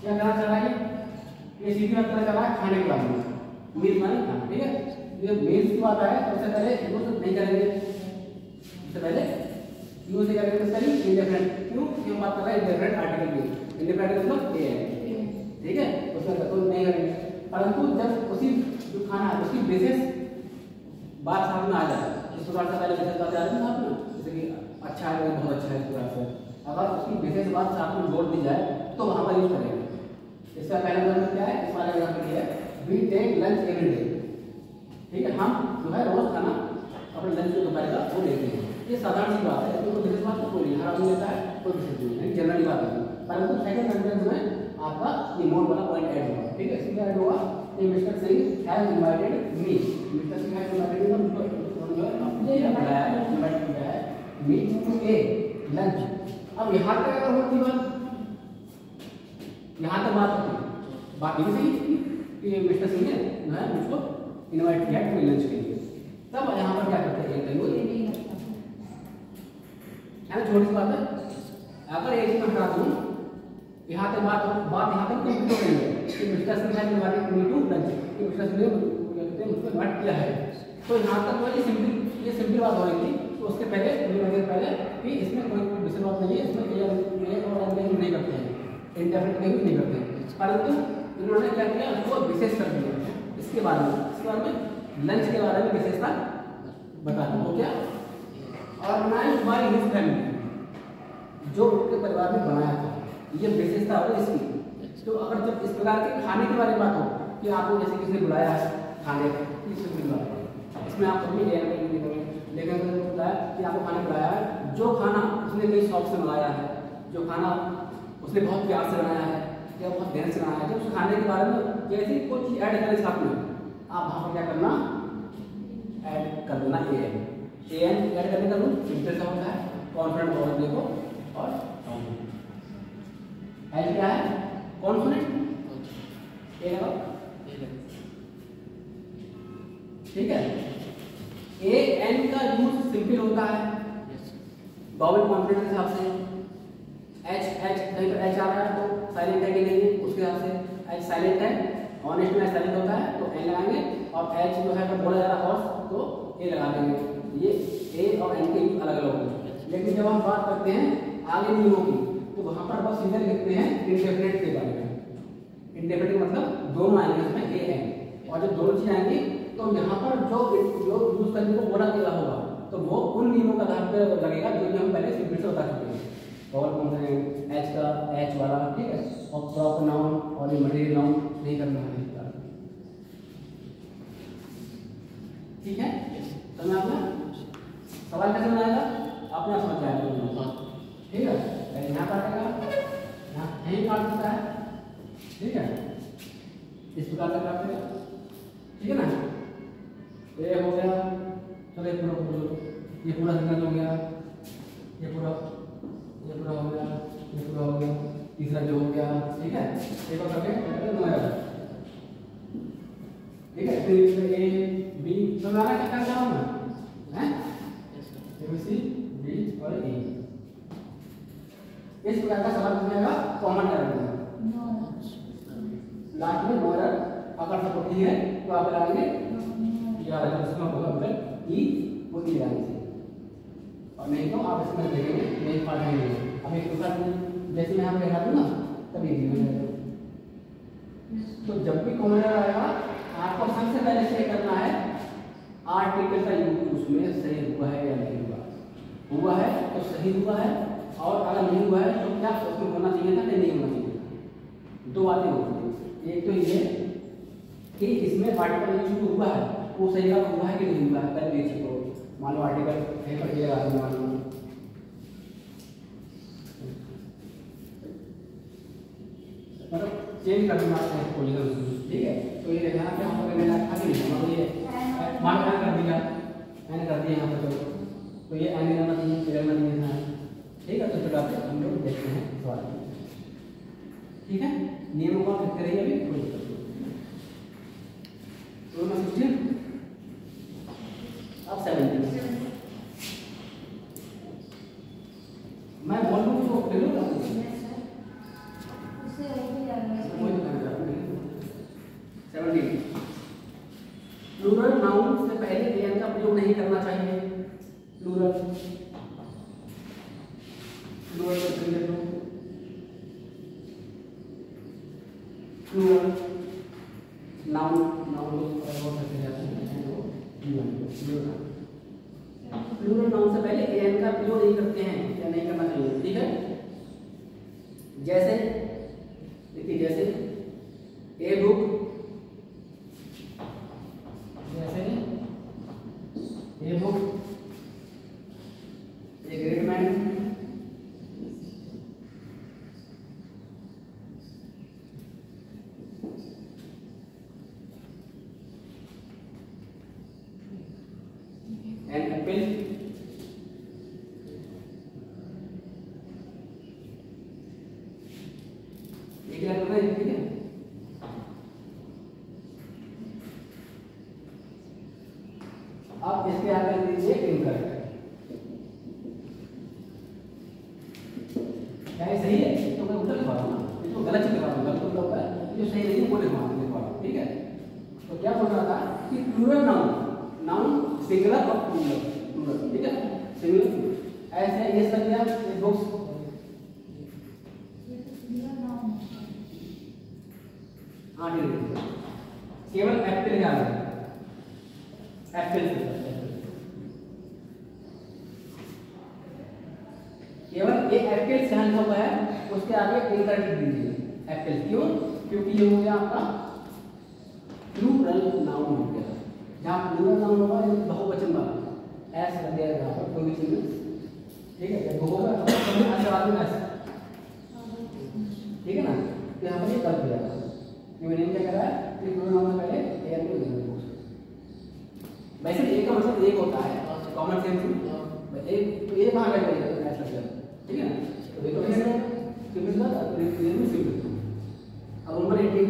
क्या करना चाह रहा है, ये सीधी बात करना चाह रहा है खाने के बारे में, मील माने खाना, ठीक है। ये मील्स की बात आए तो सबसे पहले यूज नहीं करेंगे, सबसे पहले यूज नहीं करेंगे, तो सही इंडिफरेंट, क्यों, क्यों बात कर रहे हैं इंडिफरेंट आर्टिकल की, इंडिफरेंट मतलब ए है, ठीक है, उसमें तो नहीं करेंगे। परंतु जब उसी जो खाना है उसकी बेसिस बात साथ में आ जाए, इस प्रकार से पहले बेसिस बात आ रही है ना आपने, जैसे कि अच्छा है, बहुत अच्छा है, इस प्रकार से अगर उसकी बेसिस बात साथ में जोड़ दी जाए तो वहाँ पर यूज करेंगे। इसका पहला एग्जाम्पल क्या है, इस वाला एग्जाम्पल ये है, we take lunch every day, ठीक है, हम जो है रोज खाना अपने लंच में दोपहर का वो लेते हैं। ये साधारण सी बात है, इसमें कोई विशेष बात कोई नहीं, हर आदमी लेता है, कोई विशेष नहीं, जनरली बात है। परंतु सेकंड सेंटेंस में आपका ये मोर वाला पॉइंट ऐड होगा, ठीक है। इसमें ऐड होगा कि mister Singh has invited me, mister Singh has invited me to a lunch. अब यहाँ तक अगर होती बात, यहाँ तक बात होती है, बात ये सही कि मिस्टर सिंह ने जो है मुझको इनवाइट किया टू लंच के लिए, तब यहाँ पर क्या करते हैं, है ना, छोटी सी बात है। अगर एक चीज मैं हटा दूँ, यहाँ तक बात यहाँ तक कंप्लीट हो गई है कि mister Singh has invited me to lunch, कि मिस्टर सिंह ने मुझको इनवाइट किया है, तो यहाँ तक ये सिंपल बात हो रही थी। तो उसके पहले पहले कि इसमें कोई विशेष बात नहीं है, इसमें ए और एन नहीं करते हैं, इंडेफिनिट नहीं करते हैं, परंतु इन्होंने क्या किया, उसको विशेष कर दिया। इसके बारे में लंच के बारे में विशेषता बता दी, तो क्या ऑर्गेनाइज्ड बाय हिज फैमिली, जो उनके परिवार ने बनाया था, ये विशेषता हो इसकी। तो अगर जब इस प्रकार के खाने के बारे में बात हो कि आपको जैसे किसी ने बुलाया है खाने का, इसमें आप कभी नहीं करोगे, लेकिन अगर बताया कि आपको खाने बुलाया है, जो खाना उसने कई शौक से मंगाया है, जो खाना उसने बहुत प्यार से बनाया है या बहुत ध्यान से बनाया है, जब उस खाने के बारे में जैसे कोई चीज़ ऐड करें साथ में, आप वहाँ पर क्या करना, ऐड कर देना ए एन ऐड करने का रूल सिंपल सा होता है, कॉन्फिडेंट और देखो और एल क्या है, कॉन्फिडेंट ए लगाओ, ठीक है। ए एन का यूज सिंपल होता है बाउल कॉन्फिडेंट के हिसाब से, एच कहीं पर एच आ रहा है तो साइलेंट है कि नहीं है उसके हिसाब से, एच साइलेंट है, ऑनेस्ट में साइलेंट होता है तो एन लगाएंगे, और एच जो है अगर बोला जा रहा हॉर्स तो ए लगा देंगे। ये ए और एन के यूज अलग अलग होते हैं, लेकिन जब हम बात करते हैं आगे नियमों की तो वहाँ पर बस सीधे लिखते हैं इंडेफिनिट के बारे में। इंडेफिनिट मतलब दोनों आएंगे इसमें ए एन, और जब दोनों चीज आएंगी तो यहाँ पर जो यूज करने को बोला गया होगा तो वो उन नियमों का आधार पर लगेगा जो हम पहले सिंपल से बता चुके हैं। और कॉन्फिडेंट एच का एच वाला, ठीक है, और प्रॉपर नाउन और ये मटेरियल नाउन नहीं करना है, ठीक है। तो मैं अपना सवाल कैसे बनाएगा अपने आप समझ जाएगा, ठीक है। यहाँ काटेगा, यहाँ यहीं काट सकता है, ठीक है, इस प्रकार से काटेगा, ठीक है ना। तो ये हो गया, चलो ये पूरा सेंटेंस हो गया, ये पूरा हो गया, ये पूरा हो गया, तीसरा जो हो गया, ठीक है। एक और करके नोएडा, ठीक है। फिर ए बी तो मैं क्या कर रहा हूँ मैं, हैं, ए बी सी बी और ए, इस प्रकार का सवाल बनेगा कॉमन एरर लास्ट में नो एरर। अगर सपोर्ट है तो आप लगाएंगे या इसमें होगा मतलब ई वो ई लगाएंगे, और नहीं तो आप इसमें देखेंगे नहीं पढ़ेंगे। अब एक दूसरा जैसे मैं यहाँ पे लगा दूँ ना तभी तो जब भी कॉमन एरर आएगा आपको सबसे पहले चेक करना है आर्टिकल का यूज उसमें सही हुआ है या नहीं हुआ है तो सही हुआ है, और अगर नहीं हुआ है तो क्या उसमें होना चाहिए था नहीं होना चाहिए। दो बातें होती हैं, एक तो ये कि इसमें आर्टिकल यूज हुआ है वो सही हुआ है कि नहीं हुआ है, पहले देखिए। तो मान लो आर्टिकल पेपर दिया मान लो मतलब चेंज कर देना है पोजीशन, ठीक है। तो ये देखना कि हम मैंने खाली नहीं मतलब ये मान कर दिया, मैंने कर दिया यहाँ पर, तो ये आगे करना चाहिए फिर करना नहीं है, ठीक है। तो फिर आप हम लोग देखते हैं सवाल, ठीक है। नियमों को लिखते रहिए अभी थोड़ी तो मैं 16 अब 17 मैं बोल दूँ तो ले लो उससे प्रयोग नहीं करना चाहिए। Plural plural plural noun noun बहुत अच्छे जाते हैं प्लूरल नाउन से पहले एन का प्रयोग नहीं करते हैं या नहीं करना चाहिए। ठीक है, जैसे देखिए जैसे ए बुक, जैसे a book, a great man, an apple, ठीक है। अब इसके आगे दीजिए इनकरेक्ट। क्या ये सही है? तो मैं उल्टा लिखवा रहा हूँ ना, इसको गलत लिखवा रहा हूँ, गलत तो होता है, जो सही नहीं है वो लिखवा रहा हूँ। ठीक है, तो क्या बोल रहा था कि प्लूरल नाउन, नाउन सिंगुलर और प्लूरल, प्लूरल, ठीक है, सिंगुलर ऐसे ये सब क्या बुक्स, हाँ ठीक है, केवल एप्पल क्या है, एप्पल केवल ये एप्पल से लिखा हुआ है, उसके आगे इनकरेक्ट दीजिए एप्पल। क्यों? क्योंकि ये हो गया आपका प्लूरल नाउन हो गया। जहाँ प्लूरल नाउन होगा ये बहुवचन वाला एस लग गया यहाँ पर कोई भी चीज में। ठीक है, जब होगा तो आशीर्वाद में एस, ठीक है ना, तो यहाँ पर ये कर दिया। ये मैंने क्या करा है कि प्लूरल नाउन से पहले एयर को लिखना है। वैसे एक का मतलब एक होता है, कॉमन सेंस में एक तो ये कहाँ लग गया एस लग गया। ठीक है ना, तो देखो कैसे सिंपल था, रियल में सिंपल। अब नंबर 18,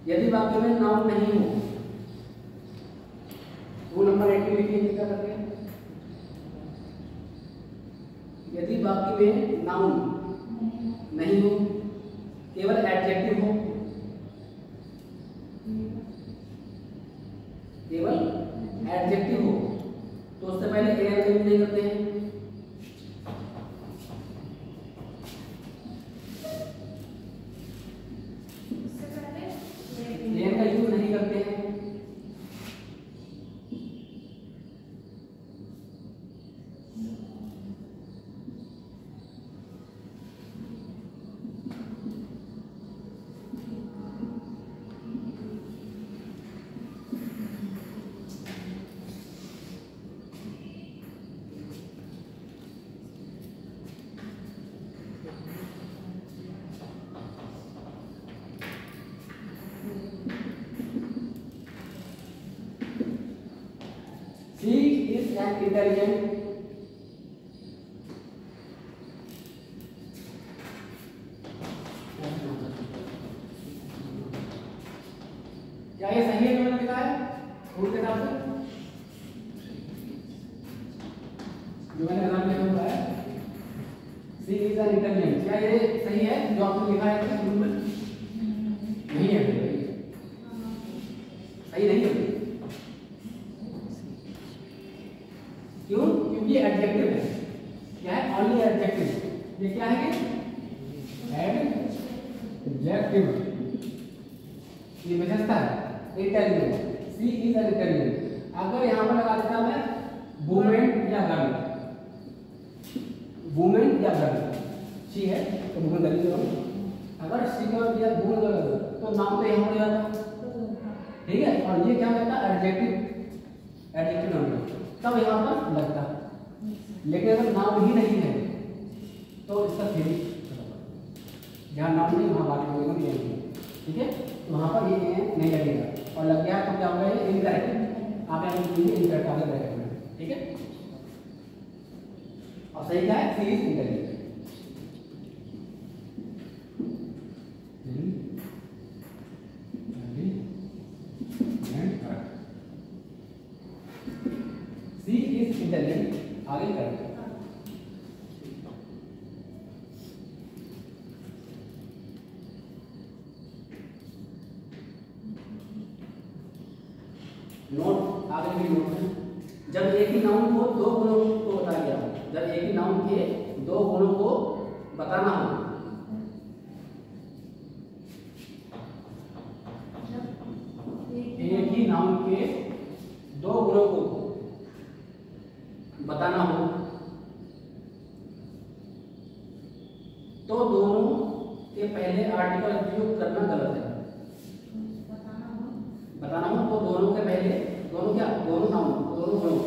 यदि वाक्य में नाउन नहीं हो, वो नंबर 18 लिखिए क्या करते हैं। यदि वाक्य में नाउन नहीं हो, केवल एडजेक्टिव हो, केवल एडजेक्टिव हो, तो उससे पहले एन का यूज नहीं करते हैं। एन का यूज नहीं करते हैं। She is an intelligent क्या ये सही है जो मैंने लिखा है रूल के हिसाब से? जो मैंने एग्जाम में लिखा है सी इज एन इंटेलिजेंट, क्या ये सही है जो आपने लिखा है रूल में? नहीं है, सही नहीं है। क्यों? क्योंकि ये एडजेक्टिव है। क्या है? Only adjective. ये क्या है? एडजेक्टिव, ये विशेषता है। Intelligent, C is an intelligent. अगर यहाँ पर लगा देता मैं वुमेन या गर्ल, वुमेन या गर्ल, सी है तो वुमेन गर्ल हो। अगर सी का दिया वुमेन गर्ल तो नाम तो यहाँ पर जाता, ठीक है। और ये क्या कहता है? एडजेक्टिव, एडजेक्टिव नाम तब यहाँ पर लगता। लेकिन अगर नाम ही नहीं है तो इसका थ्योरी जहाँ नाम नहीं वहाँ बात होगा नहीं, ठीक है। तो वहाँ पर ये नहीं लगेगा और लग गया तो क्या होगा? ये इनकरेक्ट, आप यहाँ इनकरेक्ट आगे ब्रैकेट में, ठीक है। और सही क्या है? C is intelligent. C is intelligent, आगे करें। नोट आगे भी नोट है। जब एक ही नाउन को दो गुणों को बताया गया हो, जब एक ही नाउन के दो गुणों को बताना हो, एक ही नाउन के दो गुणों को बताना हो तो दोनों के पहले आर्टिकल उपयोग करना गलत है। बताना हो तो दोनों के पहले, दोनों क्या, दोनों नाउन, दोनों गुणों,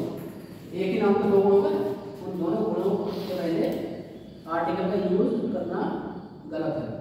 एक ही नाउन के दो गुणों का, उन दोनों गुणों के पहले आर्टिकल का यूज करना गलत है।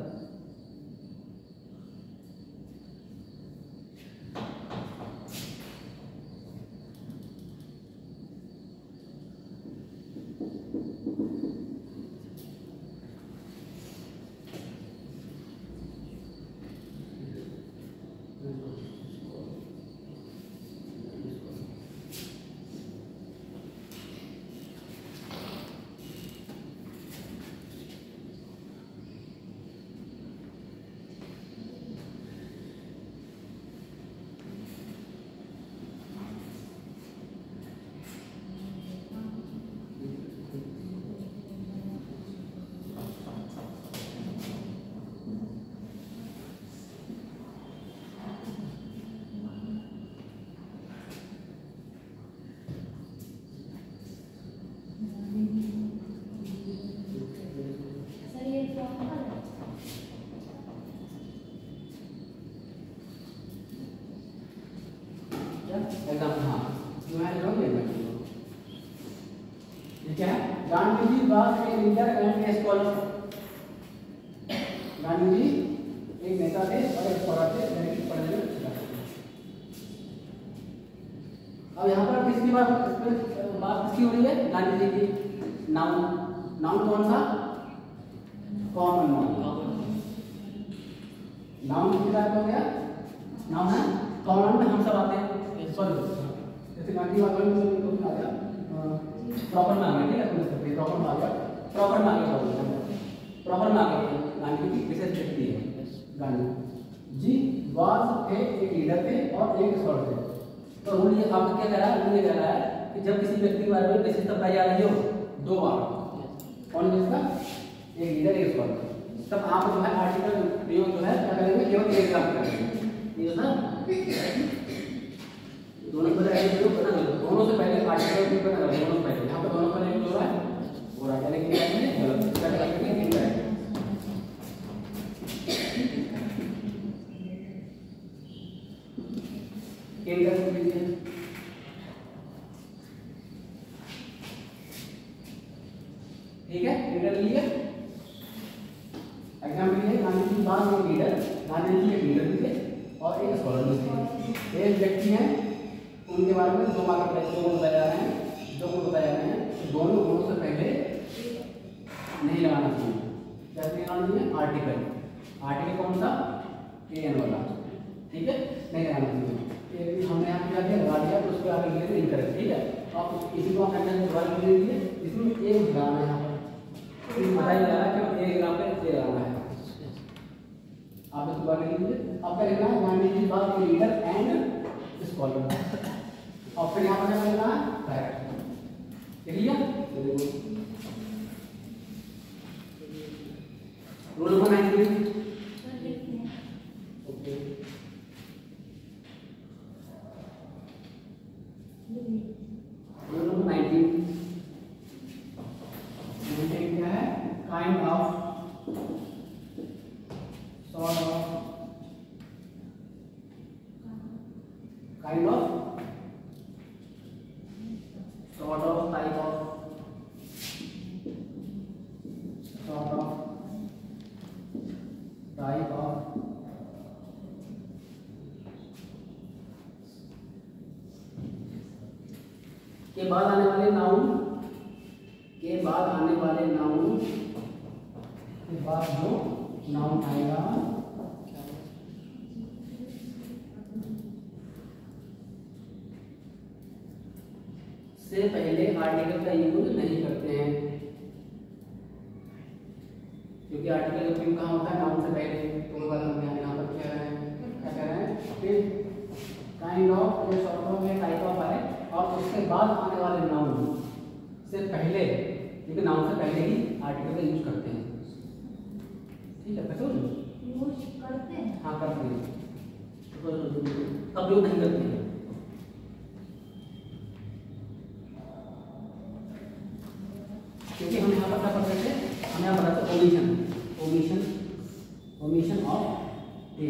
क्या है? Gandhi ji was a leader and a scholar. Gandhi ji एक नेता थे और एक स्कॉलर थे, यानी कि पढ़ने में अच्छा थे। अब यहाँ पर किसकी बात किसकी हो रही है? गांधी जी की। नाउन, नाउन कौन सा? Common noun. नाउन किसकी बात हो गया? नाउन है कॉमन में हम सब आते हैं। सॉरी, जैसे गांधी बात में आ गया प्रॉपर में आ गया, ठीक है, समझ सकते हैं। प्रॉपर में आ गया, प्रॉपर में आ गया, प्रॉपर में आ गया। गांधी की विशेष व्यक्ति है। गांधी जी वाज एक लीडर थे और एक स्कॉलर थे। तो रूल ये आपका क्या कह रहा है? रूल ये कह रहा है कि जब किसी व्यक्ति के बारे में विशेषता पाई जा रही हो दो बार, कौन किसका? एक लीडर एक स्कॉलर, तब आप जो है आर्टिकल प्रयोग जो है क्या करेंगे? केवल एक काम करेंगे। ये ना दोनों पर प्रयोग करना, दोनों से पहले आर्टिकल प्रयोग करना, दोनों से पहले। यहाँ पर दोनों पर एक जो है वो रहा, यानी कि गलत, इसका क्या करेंगे? इनकरेक्ट। इनकरेक्ट लीजिए। ठीक है, इनकरेक्ट लीजिए। एग्जाम्पल ये गांधी जी बाद में लीडर, गांधी जी एक लीडर थे और एक स्कॉलर थे। एक व्यक्ति है, उनके बारे में दो मार्क बताए जा रहे हैं, दो गुण बताए जा रहे हैं। दोनों गुणों से पहले नहीं लगाना चाहिए। क्या लगाना चाहिए? आर्टिकल। आर्टिकल कौन सा? एन वाला, ठीक है, नहीं लगाना चाहिए। हमने यहाँ क्या किया? लगा दिया, तो उसको आगे लिख देंगे इनकरेक्ट, ठीक है। आप इसी को सेंटेंस दोबारा लिख लीजिए। इसमें एक लगाना है, यहाँ पर बताया जा रहा है कि एक यहाँ पे ए लगाना है। आप इसको दोबारा लिख लीजिए। अब क्या लिखना है? Gandhi ji was a leader and scholar, और फिर यहाँ पर क्या करना है? करेक्ट। लिख लिया? Rule number 19। Okay, rule number 19 क्या है? Kind of, sort of, kind of, sort of, type of, sort of, type of, के बाद आने वाले नाउन, के बाद आने वाले नाउन, के बाद जो नाउन आएगा से पहले आर्टिकल का यूज नहीं करते हैं, क्योंकि आर्टिकल का प्रयोग कहाँ होता है? नाउन से पहले। तो वो बात हम यहाँ पर क्या कह रहे हैं कि काइंड ऑफ, ये सॉर्ट ऑफ, ये टाइप ऑफ है, और उसके उसके बाद आने वाले नाउन से पहले, लेकिन नाउन से पहले ही आर्टिकल का यूज करते हैं। ठीक है, कैसे यूज करते हैं? हाँ करते हैं, तब यूज नहीं करते हैं। क्योंकि हम यहाँ पर क्या पढ़ रहे थे, हम यहाँ पढ़ रहे थे omission, omission, omission of A.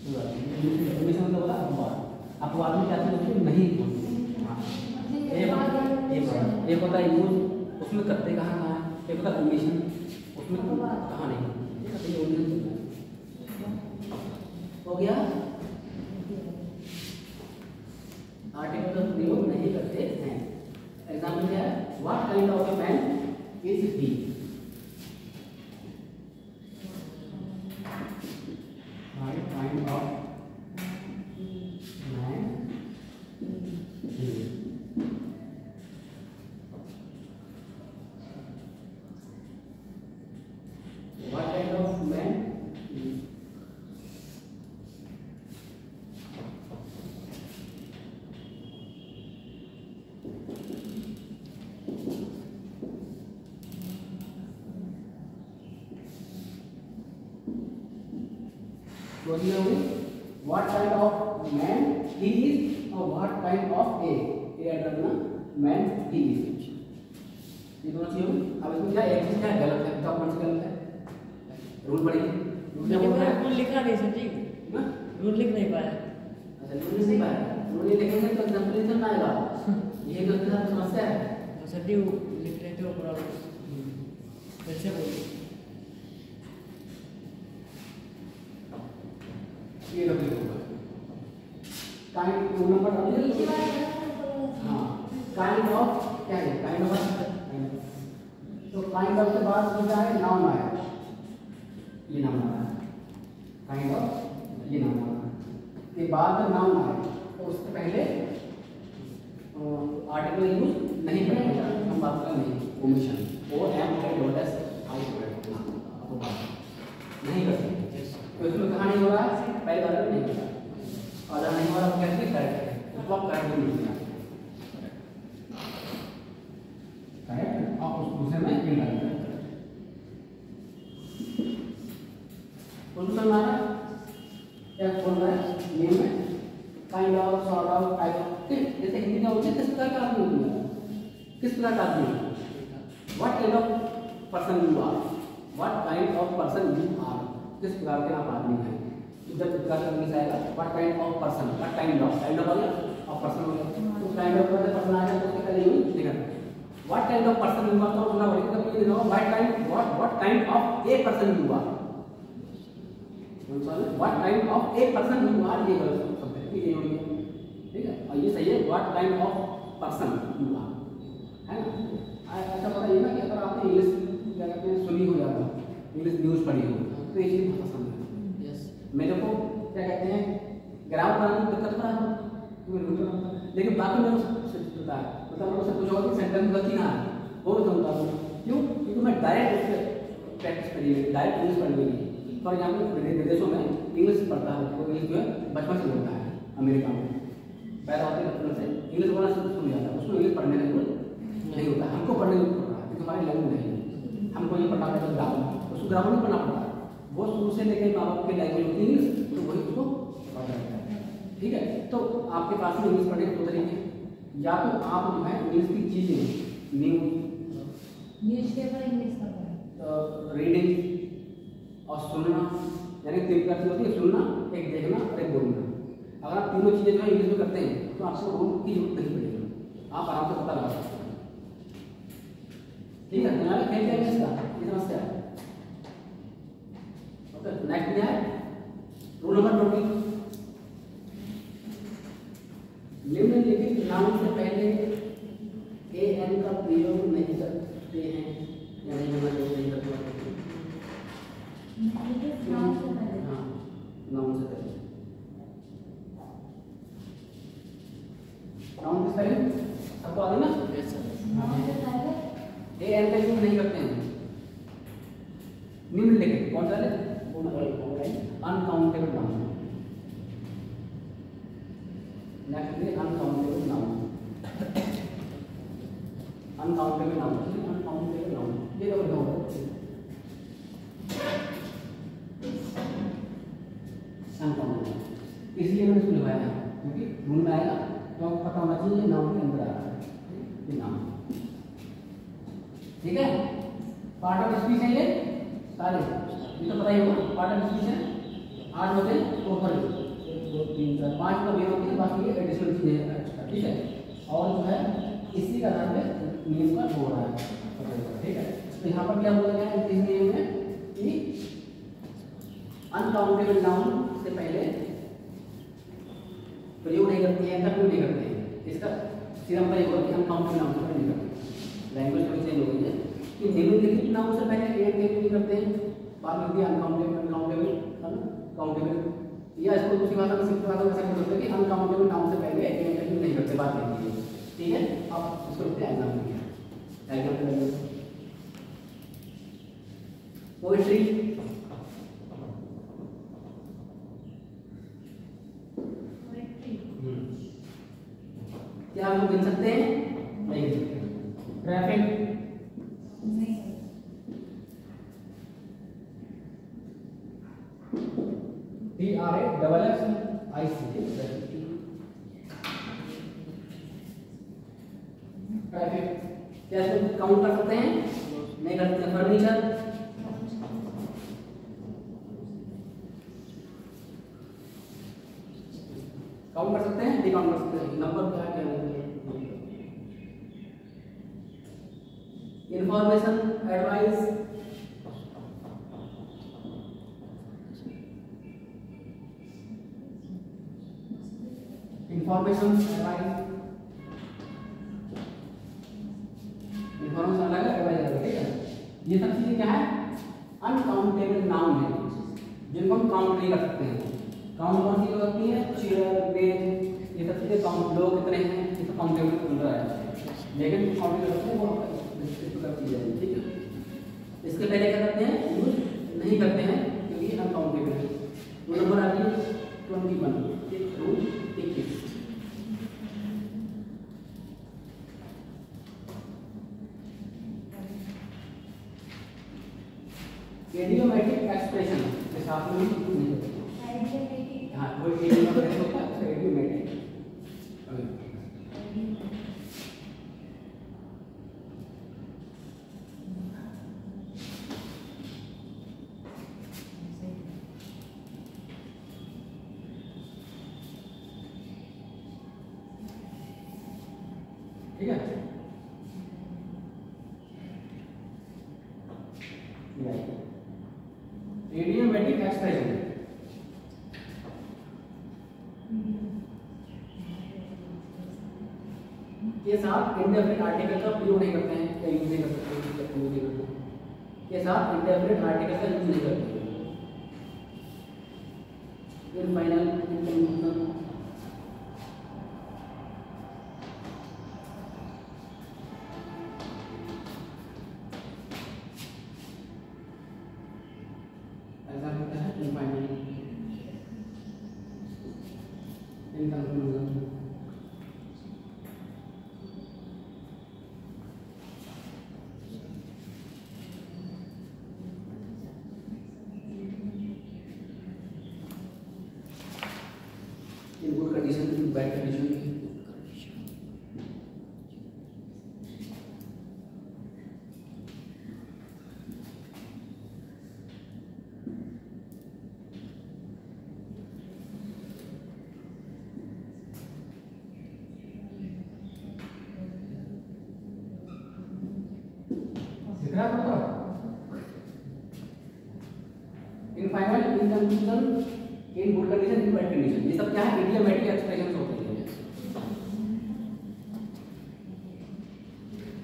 Omission मतलब होता है अपवाद। अपवाद में क्या चीज नहीं होती। एक होता है यूज, उसमें करते कहाँ कहाँ है, एक होता है ओमिशन, उसमें कहाँ नहीं। हो गया, आर्टिकल का प्रयोग नहीं करते हैं। एग्जाम्पल क्या है, what kind of a man is he. What kind of man he. What kind of man is? What kind of man he is or what kind of a man he is। ये दोनों चीजें अब इसमें क्या एक चीज क्या गलत है, तो कौन सी गलत है? रूल पढ़िए, रूल क्या बोल रहा है? रूल लिखा नहीं सर जी, रूल लिख नहीं पाया। अच्छा रूल नहीं पाया, रूल नहीं लिखेंगे तो एग्जाम्पल नहीं समझ आएगा। ये गलती का समस्या है। सर जी लिख लेते हो प्रॉब्लम कैसे बोलिए। ये गलती होगा। काइंड रूल नंबर हाँ, काइंड ऑफ क्या है, काइंड ऑफ, तो काइंड ऑफ के बाद क्या है, नाउन आया, ये नाउन आया, काइंड ऑफ ये नाउन आया, के बाद नाउन आया, तो उससे पहले आर्टिकल यूज नहीं करते, हम बात कर नहीं, omission O M I dot S I नहीं करते। तो इसमें कहाँ नहीं हो रहा है, पहले वाले में नहीं हो रहा, और अगर नहीं हो रहा तो कैसे करेक्ट है, उसको आप करेक्ट नहीं लिखना करेक्ट, और उस दूसरे में इन डालना। कौन सा मारा क्या बोल रहा है नेम में, kind of, sort of, type of, जैसे हिंदी में होते हैं किस प्रकार का आदमी होता है, किस प्रकार का आदमी, what kind of person you are, what kind of person you are, किस प्रकार के आप आदमी हैं। जब प्रकार का इंग्लिश आएगा what kind of person, what kind of हो गया और पर्सन हो गया, तो काइंड ऑफ का पर्सन आ गया तो उसके पहले यूज लिखना, what kind of person you are, तो बोलना पड़ेगा तब ये लिखो what kind of a person you are, what kind of a person you are, ये गलत शब्द है, ये हो गया, ठीक है, और ये सही है what kind of person you are, है ना। ऐसा पता ये ना कि अगर आपने इंग्लिश क्या कहते हैं सुनी हो जाता, इंग्लिश न्यूज़ पढ़ी हो तो ये चीज़ बहुत पसंद है। यस, मेरे को क्या कहते हैं ग्रामर बनाने में दिक्कत पड़ा, लेकिन बाकी मेरे को पता है, मतलब मेरे को सब कुछ होगा कि सेंटेंस गलती ना आए वो समझता हूँ, क्यों, क्योंकि मैं डायरेक्ट उससे प्रैक्टिस करी है, डायरेक्ट इंग्लिश पढ़ ली। फॉर एग्जाम्पल विदेशों में इंग्लिश पढ़ता है, तो इंग्लिश जो है बचपन से बोलता है, अमेरिका में पैदा होते बचपन से इंग्लिश बोलना शुरू हो जाता है, उसको इंग्लिश पढ़ने का जरूरत नहीं होता, हमको पढ़ने की जरूरत पड़ता है क्योंकि हमारी लैंग्वेज नहीं है, हमको ये पढ़ना पड़ता है ग्रामर, उसको ग्रामर नहीं पढ़ना पड़ता, वो शुरू से लेकर माँ बाप की लैंग्वेज होती है इंग्लिश, तो वही उसको पढ़ जाता है। ठीक है, तो आपके पास में इंग्लिश पढ़ने के दो तरीके, या तो आप जो है इंग्लिश की चीज़ें न्यूज़पेपर इंग्लिश का रीडिंग और सुनना, यानी तीन प्रकार की होती है, सुनना, एक देखना और एक बोलना। अगर आप तीनों चीज़ें जो है इंग्लिश में करते हैं तो आपको रूल की जरूरत नहीं पड़ेगी, आप आराम से पता लगा सकते हैं। ठीक है, दिमाग में खेल क्या है इसका, ये समस्या है। ओके, नेक्स्ट क्या है रूल नंबर 20, निम्नलिखित नाउन से पहले ए एन का प्रयोग नहीं करते हैं, यानी नहीं करते हैं, नाउन से पहले, हाँ नाउन से पहले, नाउन से पहले सबको आ गई ना, नाउन से पहले ए एन का यूज नहीं करते हैं। निम्नलिखित कौन सा है, अनकाउंटेबल नाउन, नेक्स्ट है uncountable noun. Uncountable noun, uncountable noun ये तो बताओ। अनकाउंटेबल इसलिए मैंने इसको लगाया है क्योंकि रूल में आएगा तो आपको पता होना चाहिए ये नाउन के अंदर आ रहा है, ये नाउन। ठीक है, पार्ट ऑफ स्पीच है ये सारे, ये तो पता ही होगा पार्ट ऑफ स्पीच है। 8 होते हैं तो ऊपर 1 2 3 4 5 का मेन होती है, बाकी ये एडिशनल चीजें हैं एक्स्ट्रा। ठीक है, और जो है इसी का आधार पे नियम का हो रहा है। ठीक है, तो यहाँ पर क्या बोला गया है इस नियम में कि अनकाउंटेबल नाउन से पहले प्रयोग नहीं करते हैं, कभी नहीं करते हैं। इसका सीधा मतलब ये होगा कि अनकाउंटेबल नाउन से नहीं करते। लैंग्वेज थोड़ी चेंज हो गई है कि निम्नलिखित नाउन से पहले एक नहीं करते हैं, बाद में दिया अनकाउंटेबल, काउंटेबल, या इसको दूसरी भाषा में सिंपल भाषा में ऐसा बोल सकते हैं कि अनकाउंटेबल नाउन से पहले एक नहीं करते, बात नहीं है। ठीक है, अब इसको लिखते हैं एग्जाम्पल। पोएट्री, क्या हम गिन सकते हैं? नहीं गिन सकते। ट्रैफिक, ट्रैफिक क्या इसको काउंट कर सकते हैं? नहीं कर सकते। फर्नीचर, काउंट कर सकते हैं? नहीं काउंट कर सकते। नंबर क्या क्या है? Information, advice, information, advice, information अलग है, एडवाइस अलग है। ठीक है, ये सब चीजें क्या है? अनकाउंटेबल नाउन है जिनको हम काउंट नहीं कर सकते हैं। काउंट कौन सी होती है? चेयर, बेंच, ये सब चीजें काउंट, लोग कितने हैं, ये सब काउंटेबल के अंदर है, लेकिन काउंट नहीं करते हैं वो चीज़ है। ठीक है, इसके पहले क्या करते हैं? यूज नहीं करते हैं क्योंकि अनकाउंटेबल है। वो नंबर आ गया 21 रूल 21। इडियोमैटिक एक्सप्रेशन के साथ में नहीं होते। हाँ, वो इडियोमैटिक होता है, इडियोमैटिक। ठीक है, इडियोमैटिक एक्सप्रेशन के साथ इंडेफिनिट आर्टिकल का प्रयोग नहीं करते हैं, या यूज नहीं करते के साथ इंडेफिनिट आर्टिकल का यूज नहीं करते हैं। फिर फाइनल कंक्लूजन, ऐसा होता है in final in conclusion. Good condition, bad condition, दिख रहा है आपको? In final, in conclusion, in good condition, in bad condition, ये सब क्या है? इडियोमैटिक एक्सप्रेशन होते हैं।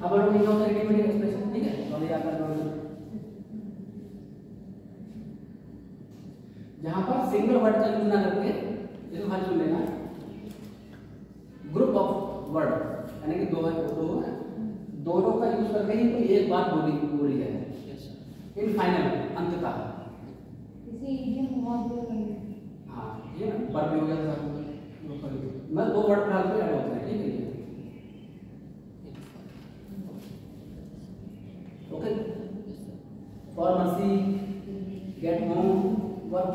अब हम नहीं होता इडियोमैटिक एक्सप्रेशन। ठीक है, तो याद करना होगा जहां पर सिंगल वर्ड का यूज ना करके, इसको खाली सुन लेना, ग्रुप ऑफ वर्ड यानी कि दो है, दोनों का यूज करके ही कोई एक बात बोली जाए। इन फाइनल, अंततः। इसी इडियम बहुत दूर कर लिया। हाँ, ये ना वर्ड भी हो गया था, मैं 2 वर्ड फिलहाल पे ऐड होता है। ठीक है, फार्मेसी, गेट होम, वर्क।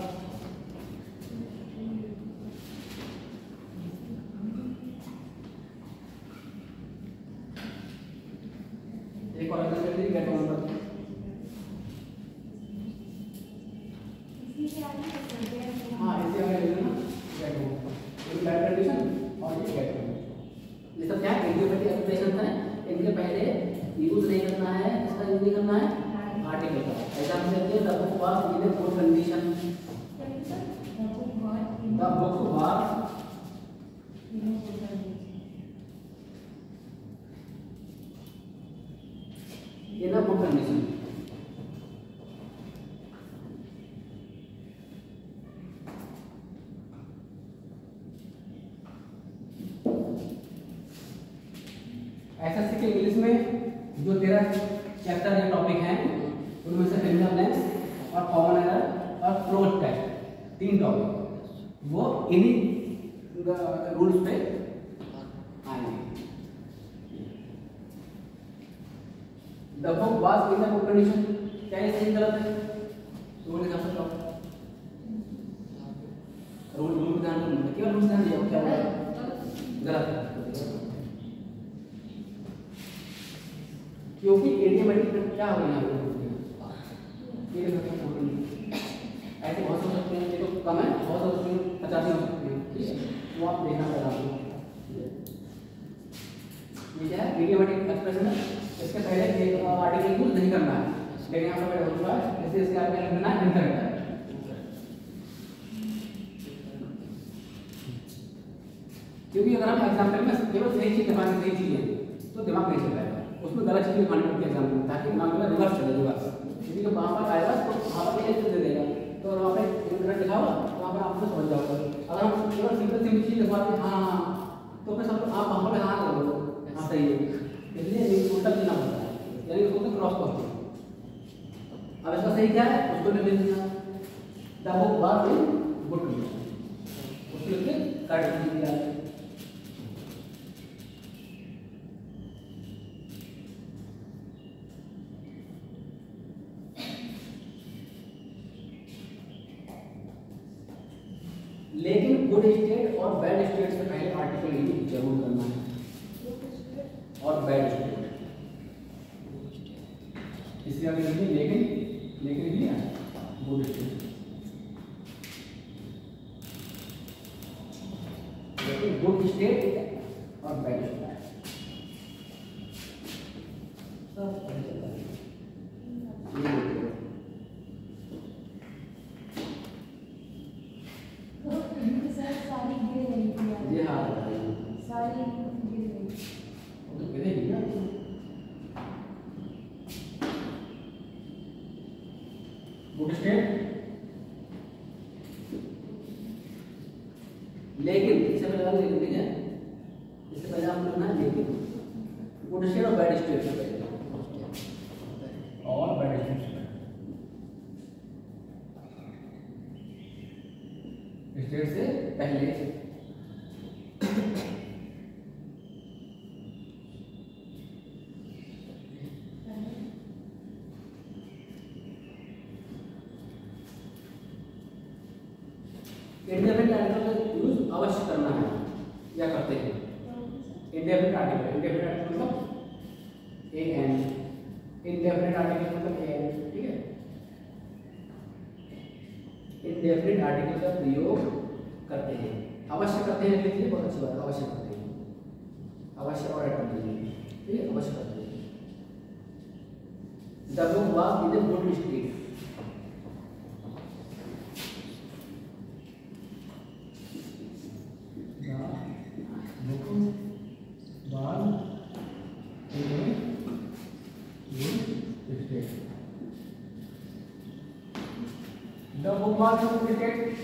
एक और अगर कर दी गेट होम वर्क। हाँ इसे आगे ले लेना गेट होम, ये बैड कंडीशन और ये गेट होम। ये सब क्या है, एडियोबैटिक एक्सप्रेशन है। इनके पहले यूज नहीं करना है, इसका यूज नहीं करना है आर्टिकल का। एग्जांपल देते हैं the book was in a good condition, the book was in a good condition. SSC के इंग्लिश में जो 13 चैप्टर या टॉपिक हैं उनमें से फिंगर लेंस और कॉमन एरर और क्लोज टेस्ट 3 टॉपिक वो इन्हीं रूल्स पे आएंगे। The book was in the good condition, क्या ये सही गलत है? रूल के हिसाब से रूल ध्यान रखना, केवल रूल ध्यान दिया क्या है गलत है, क्योंकि एडियोबैटिक क्या हो रहा है ऐसे बहुत हो सकते हैं, ये तो कम है, बहुत हो सकते हैं 50 हो सकते हैं, ठीक है, वो आप देखना पड़ेगा आपको। ये क्या है एडियोबैटिक एक्सप्रेशन है, इसके पहले एक आर्टिकल यूज नहीं करना है, लेकिन यहाँ पर होगा जैसे इसके आगे लिखना है इंटरनेट, क्योंकि अगर हम एग्जाम्पल में केवल सही चीज दिखाने सही चीज है तो दिमाग नहीं चलेगा, उसमें गलत चीज दिखानी पड़ती है एग्जाम्पल में, ताकि दिमाग में रिवर्स चले रिवर्स, क्योंकि जब वहाँ पर आएगा तो वहाँ पर ये चीज दे देगा, तो वहाँ पे इंटरनेट लिखा होगा तो वहाँ पर आपको समझ जाओगे। अगर हम केवल सिंपल चीज दिखाते हैं हाँ हाँ तो फिर सब आप वहाँ पर हाँ कर दो हाँ सही है, इसलिए टोटल देना पड़ता है, यानी उसको क्रॉस करते हैं। अब इसका सही क्या है उसको लिख देना the book was in good condition, उसको लिख के काट दीजिए। लेकिन गुड स्टेट और बैड स्टेट से पहले आर्टिकल यूज जरूर करना है, और बैड स्टेट इसलिए आगे लिखिए लेकिन भी गुड स्टेट, लेकिन गुड स्टेट और बैड स्टेट सब पता चलता है। ये हाँ सारी गिर गई, तो गिरेगी ना, गुड स्टेट लेकिन इससे पहले लेकिन ठीक है, इससे पहले आप लिखना है लेकिन गुड स्टेट और बैड स्टेट से पहले और बैड स्टेट से पहले स्टेट से पहले इंडेफिनिट आर्टिकल का यूज अवश्य करना है या करते हैं। इंडेफिनिट आर्टिकल मतलब ए एन, इंडेफिनिट आर्टिकल मतलब ए एन, ठीक है। इंडेफिनिट आर्टिकल का प्रयोग करते हैं, अवश्य करते हैं, लिखिए बहुत अच्छी बात है, अवश्य करते हैं, अवश्य और ऐड कर दीजिए, ठीक है, अवश्य करते हैं। The book was in a good state,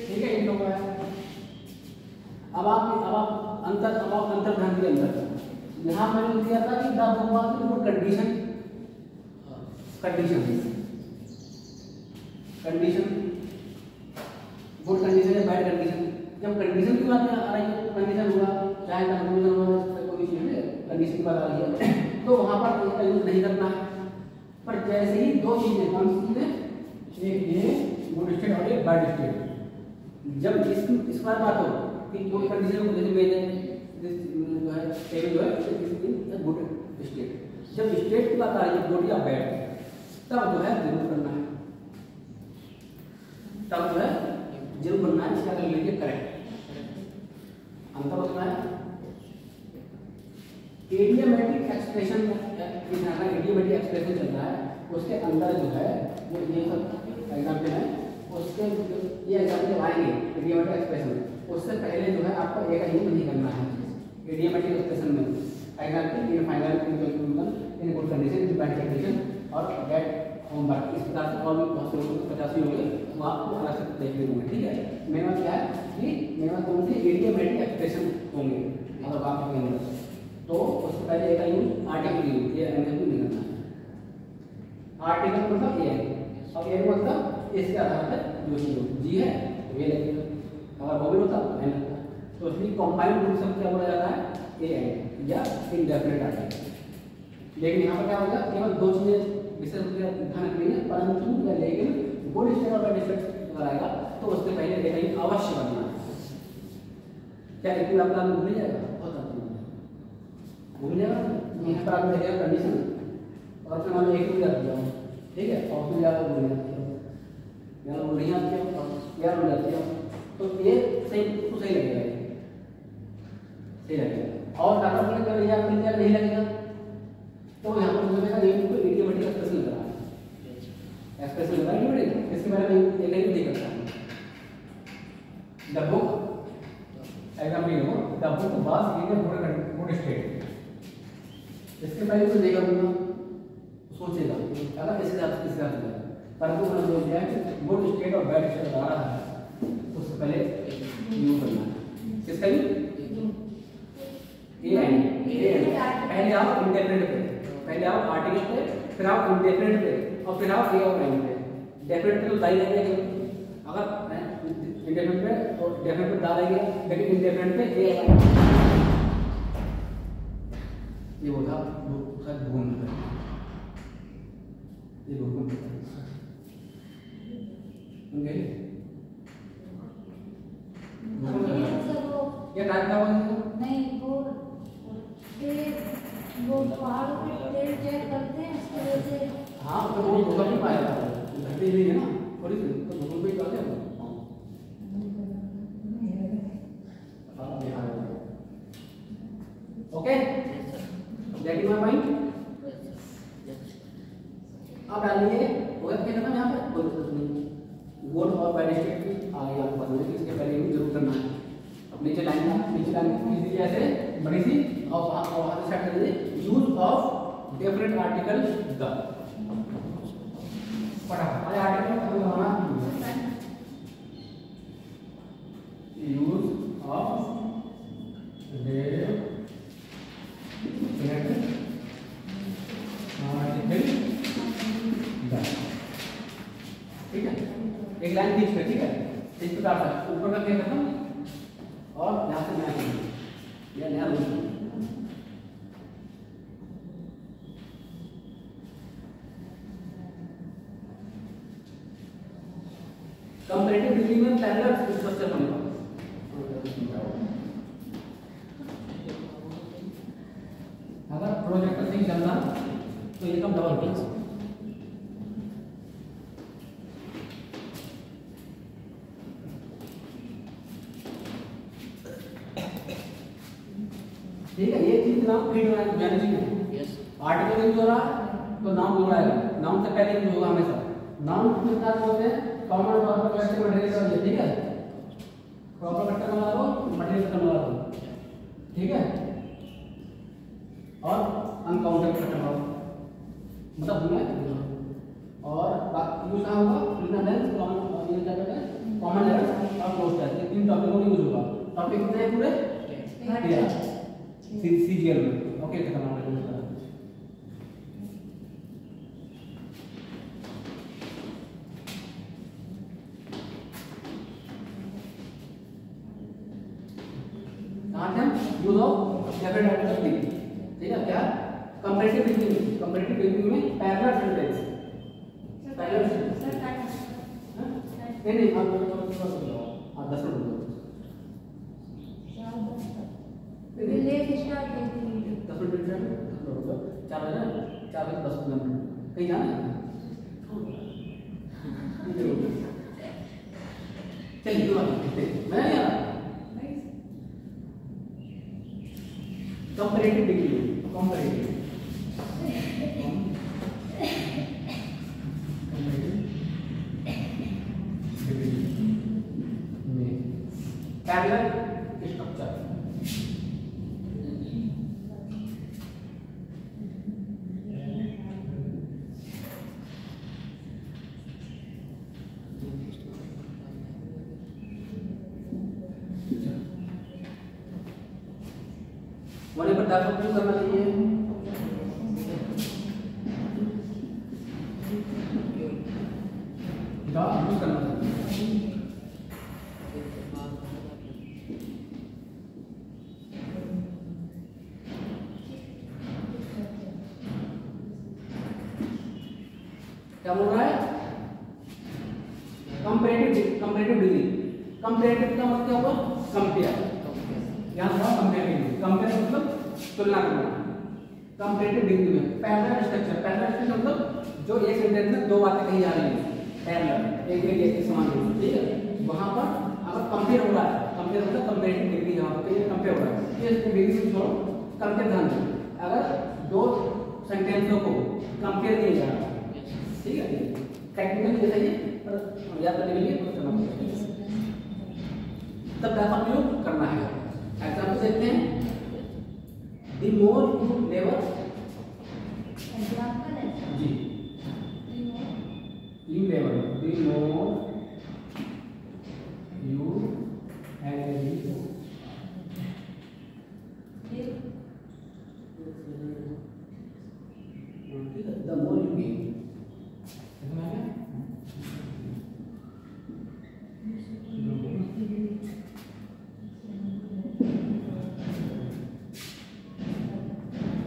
ठीक है, इन लोगों है। अब आप अंतर ध्यान दिए अंतर, यहाँ मैंने दिया था कि the book was in good condition, good condition या बैड कंडीशन, जब कंडीशन की बात आ रही है, कंडीशन हुआ चाहे कंक्लूजन हुआ, कोई चीज है कंडीशन की बात आ रही है तो वहां पर इसका यूज नहीं करना है, पर जैसे ही दो चीजें, कौन सी चीजें, एक ये गुड स्टेट और एक बैड स्टेट, जब इस बार बात हो कि कोई कंडीशन को जैसे मेरे जो है टेबल जो है गुड स्टेट, जब स्टेट की बात आ रही है गुड या बैड, तब जो है जरूर करना है, तब जो है जरूर करना है, इसका कर लीजिए करेक्ट। अंतर होता है इडियोमेटिक एक्सप्रेशन, इडियोमेटिक एक्सप्रेशन चल रहा है, उसके अंदर जो है वो ये सब एग्जाम्पल है, उसके ये एग्जाम्पल आएंगे इडियोमेटिक एक्सप्रेशन, उससे पहले जो है आपको एक यूज नहीं करना है इडियोमेटिक एक्सप्रेशन में। Example in final, in good condition, in bad condition और बैड होमवर्क, इस प्रकार से और भी बहुत से लोगों को 85 हो गए, वो आपको अलग से देखने होंगे। ठीक है, मेरा क्या है कि मेरा कौन से इडियोमेटिक एक्सप्रेशन होंगे मतलब आपके अंदर, तो उससे पहले एक यूज आर्टिकल यूज, ये एग्जाम्पल नहीं करना है। आर्टिकल मतलब ए है, और ए मतलब इसके आधार पर जो जी है वे लगेगा, अगर वो भी होता तो नहीं लगता, तो इसलिए कंबाइंड रूप से क्या बोला जाता है ए एंड या इनडेफिनेट आर्टिकल। लेकिन यहाँ पर क्या होगा, केवल दो चीजें विशेष रूप से ध्यान रखनी है, परंतु या लेकिन गुड स्टेट और बैड स्टेट अगर आएगा तो उससे पहले ए अवश्य बनना है। क्या इतनी बात आप भूल जाएगा, बहुत आसान है, भूल जाएगा। यहाँ पर आप देखेगा कंडीशन और फिर मान लो एक भी रख दिया, ठीक है, और फिर यार बोल जाती है, यार बोल रही आती है, यार बोल जाती है, तो ये सही तो सही लगेगा, ये सही लगेगा। और डाटा बोलने का यार नहीं लगेगा, तो यहाँ पर मुझे ये तो इडियोमेटिक एक्सप्रेशन लग रहा है, एक्सप्रेशन लग रहा है इडियोमेटिक, इसके बारे में एक नहीं देख सकता हूँ। The book example low, the book was in a good state, इसके पहले तो देखा होगा, सोचेगा अगर इस हिसाब से परंतु मैंने जो है गुड स्टेट और बैड स्टेट आ रहा है, उससे पहले यूज करना है, किसका यूज ए एंड, पहले आप इंडेफिनिट पे, पहले आप आर्टिकल पे, फिर आप इंडेफिनिट पे, और फिर आप ए और एंड पे। डेफिनेट पे तो दाई लगेगा, अगर इंडेफिनिट पे तो डेफिनेट पे दा लगेगा, लेकिन इंडेफिनिट पे ए और एंड, ये होता शायद भूल है, ये भूल ओके, ये टाइप का नहीं वो पहाड़ पे तेल चेक करते हैं उसकी वजह से। हाँ तो वो भूकंप नहीं पाया था, धरती नहीं है ना थोड़ी सी, तो भूकंप ही कहते हैं। Okay, getting my point. अब डालिए वो क्या करना है यहाँ पर, कोई कुछ नहीं, गुड और बैड स्टेट की आगे आपको बताना है, इसके पहले भी जरूर करना है। अब नीचे लाइन दीजिए ऐसे बड़ी सी, और वहाँ से स्टार्ट कर दीजिए, use of definite article the, फटाफट आर्टिकल खत्म होना, use of definite article the, ठीक है, एक लाइन खींच कर, ठीक है, इस प्रकार से ऊपर का क्या खत्म, और यहाँ से नया या नया रूल। कंपैरेटिव डिग्री में पैरेलल स्ट्रक्चर बनेगा, अगर प्रोजेक्ट नहीं चल रहा तो ये कम डबल क्लास। ठीक है, ये चीज नाम फीड होना चाहिए। यस, आर्टिकल यूज हो रहा है तो नाम जोड़ाएगा, नाम से पहले यूज होगा हमेशा। नाम किस तरह से होते हैं, कॉमन तौर पर कैसे मटेरियल का, ठीक है, प्रॉपर कट करना वाला मटेरियल करना वाला, ठीक है, और अनकाउंटेबल कट करना वाला, मतलब हमें और यूज कहाँ होगा, फिल्टर लेंस, कॉमन ये क्या कहते हैं, कॉमन लेंस और क्लोज टेस्ट, ये तीन टॉपिकों में यूज होगा। टॉपिक कितने हैं पूरे, सीजीएल में। ओके, खत्म हो गया। यूज ऑफ डेफिनेट आर्टिकल, ठीक है, क्या कंपैरेटिव डिग्री में पैरेलल सेंटेंस पैरेलल सेंटेंस नहीं आप 10 मिनट दो चार बजे 10 मिनट कहीं जाना है चलिए मैं नहीं आ रहा comparative degree comparative parallel structure वहीं पर दाखिल क्यों करना चाहिए दाखिल करना चाहिए क्या बोल रहा है कंपैरेटिव डिग्री कंपैरेटिव का मतलब क्या होगा कंपेयर यहाँ था कंपेयर मतलब तुलना करना कंपैरेटिव डिग्री में पैरेलल स्ट्रक्चर मतलब जो एक सेंटेंस में दो बातें कही जा रही हैं पैरेलल एक समान ठीक है वहां पर अगर कंपेयर हो रहा है कंपेयर मतलब कंपैरेटिव डिग्री यहाँ पे कंपेयर हो रहा है ये डिग्री से छोड़ो कंपेयर ध्यान दो अगर दो सेंटेंसों को कंपेयर किया जा रहा है ठीक है टेक्निकली जैसा ये पर याद करने के लिए करना पड़ेगा तब डाटा प्रयोग करना है एग्जाम्पल देखते हैं द मोर यू लेबर जी you labour the more you the more you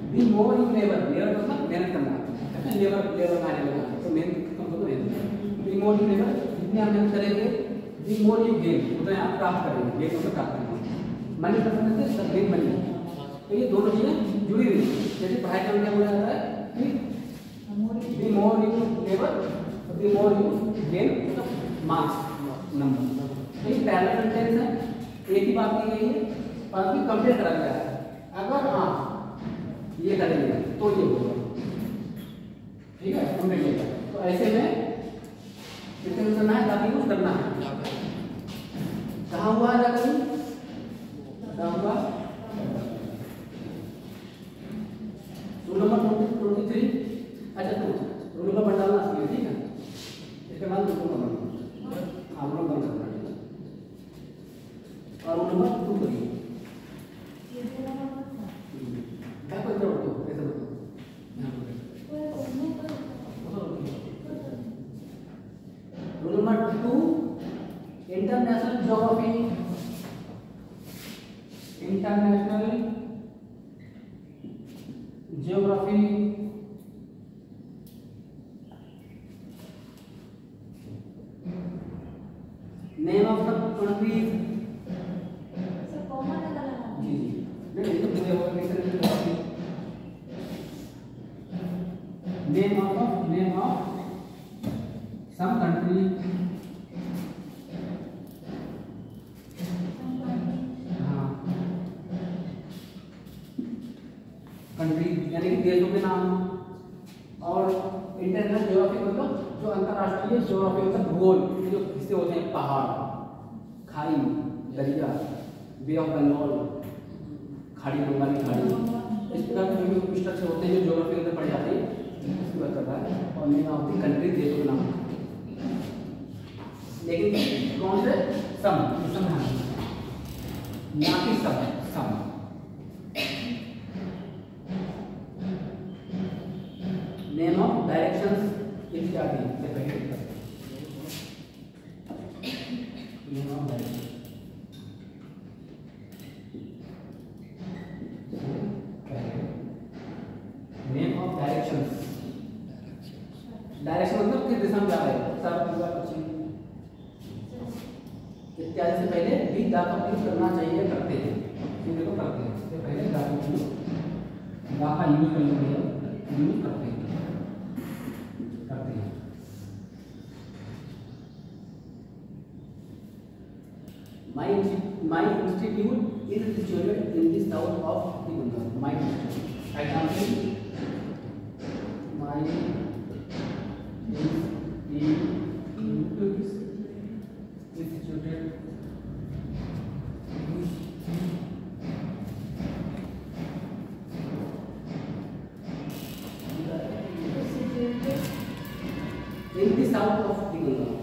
gain more you labour मतलब मेहनत करना लेबर माने लगा तो मेहनत कम तो मेहनत मोर यू लेबर जितनी आप मेहनत करेंगे मोर यू गेन उतना आप प्राप्त करेंगे गेन उतना प्राप्त करेंगे मनी पसंद है सब गेन मनी तो ये दोनों चीजें जुड़ी हुई है जैसे पढ़ाई का क्या बोला जाता है कि मोर you labour more you gain marks number तो ये पैरेलल सेंटेंस है एक ही बात की गई है परंतु कंपेयर करा गया है अगर हाँ ये करेंगे तो ये होगा ठीक है कंपेयर तो ऐसे में कितने करना है ताकि यूज करना है कहाँ हुआ है जाकर कहाँ हुआ रूल नंबर 23 अच्छा तो रूल नंबर डालना चाहिए ठीक है इसके बाद रूल नंबर हाँ रूल नंबर करना और रूल नंबर 2 करिए क्या कोई जरूरत हो ऐसे rule number 2 international geography name of the countries जी नहीं तो पूरे होगा name of some country country यानी कि देशों के नाम और इंटरनेशनल ज्योग्राफी मतलब जो अंतरराष्ट्रीय ज्योग्राफी मतलब भूगोल जो हिस्से होते हैं पहाड़ खाई दरिया बे ऑफ बंगाल खाड़ी बंगाली खाड़ी इस प्रकार के जो स्ट्रक्चर होते हैं जो ज्योग्राफी के अंदर पढ़े जाते हैं इसकी बात कर रहा है और नेम ऑफ द कंट्री देशों के नाम लेकिन कौन से सम ना कि सम नेम ऑफ डायरेक्शंस इत्यादि से पहले name of direction name direction मतलब किस दिशा में जा रहे हो, उत्तर पूर्व पश्चिम इत्यादि से पहले भी दा का प्रयोग करना चाहिए, करते हैं, इसलिए तो करते हैं, इससे पहले दा का यूज कर लेंगे, यूज करते हैं। My institute is situated in the south of the Bengal. My institute. Example. My institute is situated. In the south of the Bengal.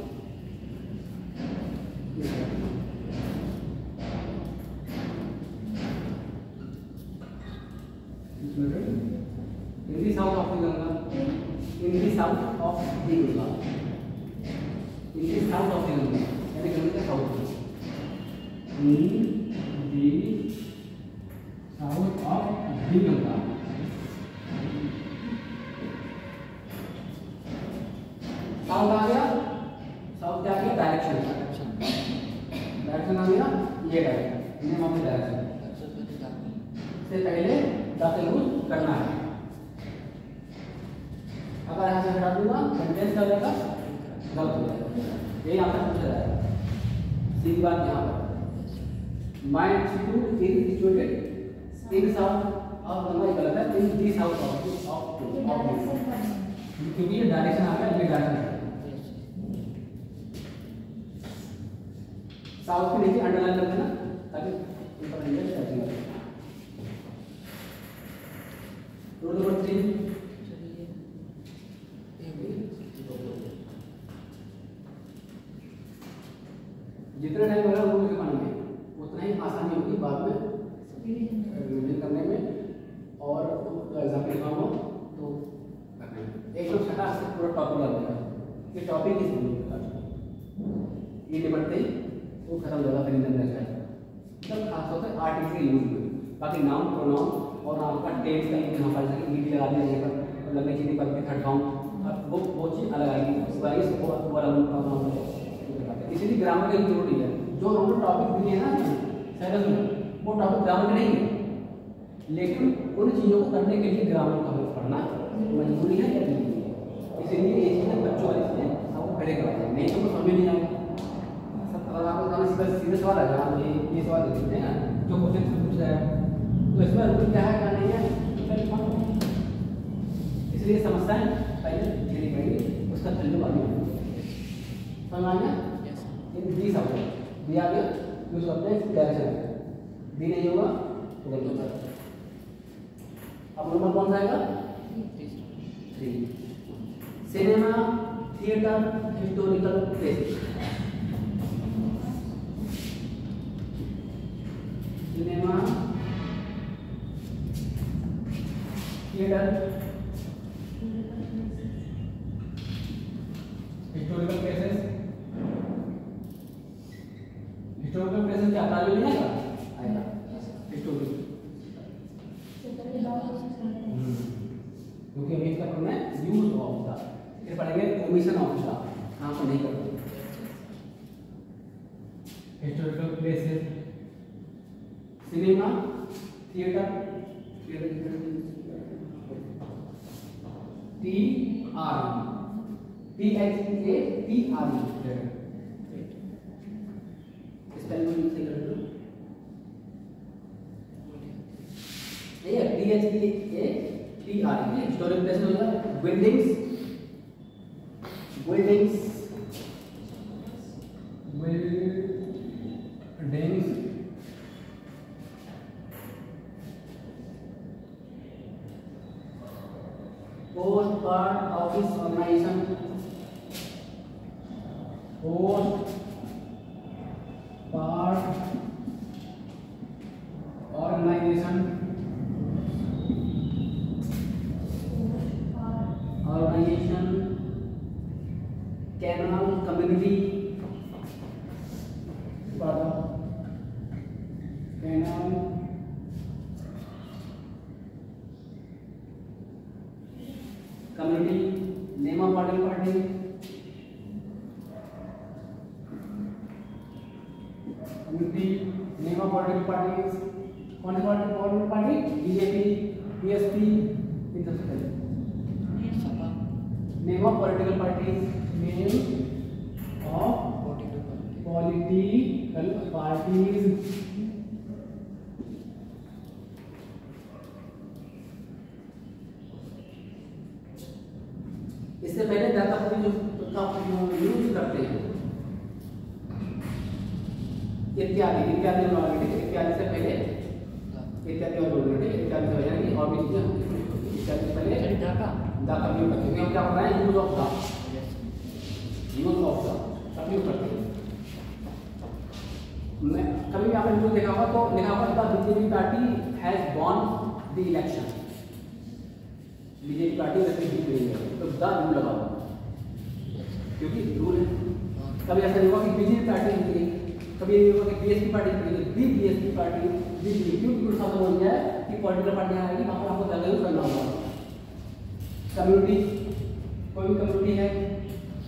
In the south of the Ganga. In the south of the Ganga. In the south of the Ganga. यानी गंगा के south में. In the south of the Ganga. South आ गया, south क्या आ गया, direction, direction आ गया, ये direction, इन्हें हम डायरेक्शन से पहले दाता यूज करना है। अगर यहाँ से हटा दूंगा सेंटेंस क्या हो जाएगा, गलत हो जाएगा, यही यहाँ पर पूछा जाएगा। सीधी बात यहाँ पर, my institute is situated in south of Ganga, ये गलत है, इन दी साउथ ऑफ क्योंकि ये डायरेक्शन आ गया, ये डायरेक्शन साउथ के नीचे अंडरलाइन कर देना ताकि ऊपर नीचे चेकिंग हो। रूल नंबर 3, जितना टाइम लगा रूल के पानी में उतना ही आसानी होगी बाद में रिवीजन करने में और एग्जाम लिखा हो तो करने में। एकदम छठा से पूरा टॉपिक लग जाएगा, ये टॉपिक इस ये निपटते ही वो खत्म हो जाएगा, फिर इंजन रह जाएगा। तब खासतौर से आर्टिकल के यूज में, बाकी नाउन प्रोनाउन और आपका टेंस का यहाँ पर जैसे ईडी लगा दिया यहाँ पर लगने चीज़ें पर थर्ड फॉर्म, अब वो चीज़ अलग आएगी, उस बार वो अलग प्रोनाउन है। इसीलिए ग्रामर की जरूरत नहीं है, जो उन्होंने टॉपिक दिए हैं ना सिलेबस में वो टॉपिक ग्रामर के नहीं है, लेकिन उन चीज़ों को करने के लिए ग्रामर का हमें पढ़ना मजबूरी है या नहीं है। इसीलिए ये चीज़ें बच्चों वाली चीज़ें आपको खड़े करवाते हैं, नहीं तो वो समझ नहीं आएगा। अगर आपको सीधे सवाल है, आप ये सवाल दे देते हैं ना जो क्वेश्चन से पूछ रहा है तो इसमें रूल क्या है क्या नहीं है, इसलिए समस्याएं पहले धीरे करेंगे, उसका तल्लु बाद में समझ आ गया। इन 20 आउट दिया गया यूज करते हैं डायरेक्शन, दी नहीं होगा तो गलत होगा। अब नंबर कौन सा आएगा, 3, cinema theatre historical place. Cinema theatre historical places, historical places क्या तालिब नहीं आएगा, आएगा हिस्टोरिकल, क्योंकि अभी इसका पढ़ना है यूज ऑफ द, फिर पढ़ेंगे ओमिशन ऑफ द, हाँ तो नहीं करते। Historical places, cinema theatre, THEATRE spelling में सही कर दो, ये THEATRE हिस्टोरिकल प्लेस हो जाएगा। Buildings, buildings, buildings, post part office organisation, post part organisation, organisation, canal community, canal community, name of political party, community, name of political parties, कौन सी political party? BJP, BSP, इन सबसे पहले Sapa name of political parties, name of political parties, इससे पहले दाता पूरी जो यूज करते हैं इत्यादि, इत्यादि और इत्यादि से पहले इत्यादि और इत्यादि से पहले और भी चीजें इत्यादि से पहले ढाका दाता यूज करते हैं। हम क्या कर रहे हैं? Use of the, use of the sub use करते हैं। मैं कभी भी आपने न्यूज देखा होगा तो लिखा होगा the BJP party has won the election, BJP party वैसे जीत गई है, तो द रूल लगा हुआ क्योंकि रूल है। कभी ऐसा नहीं हुआ कि बीजेपी पार्टी जीत गई, कभी ये होगा कि बीएसपी पार्टी जीत गई, दी बीएसपी पार्टी जीत गई, क्योंकि उनका तो बोल गया कि पॉलिटिकल पार्टी आएगी वहाँ पर आपको ज़्यादा यूज करना होगा। कम्युनिटी, कोई भी कम्युनिटी है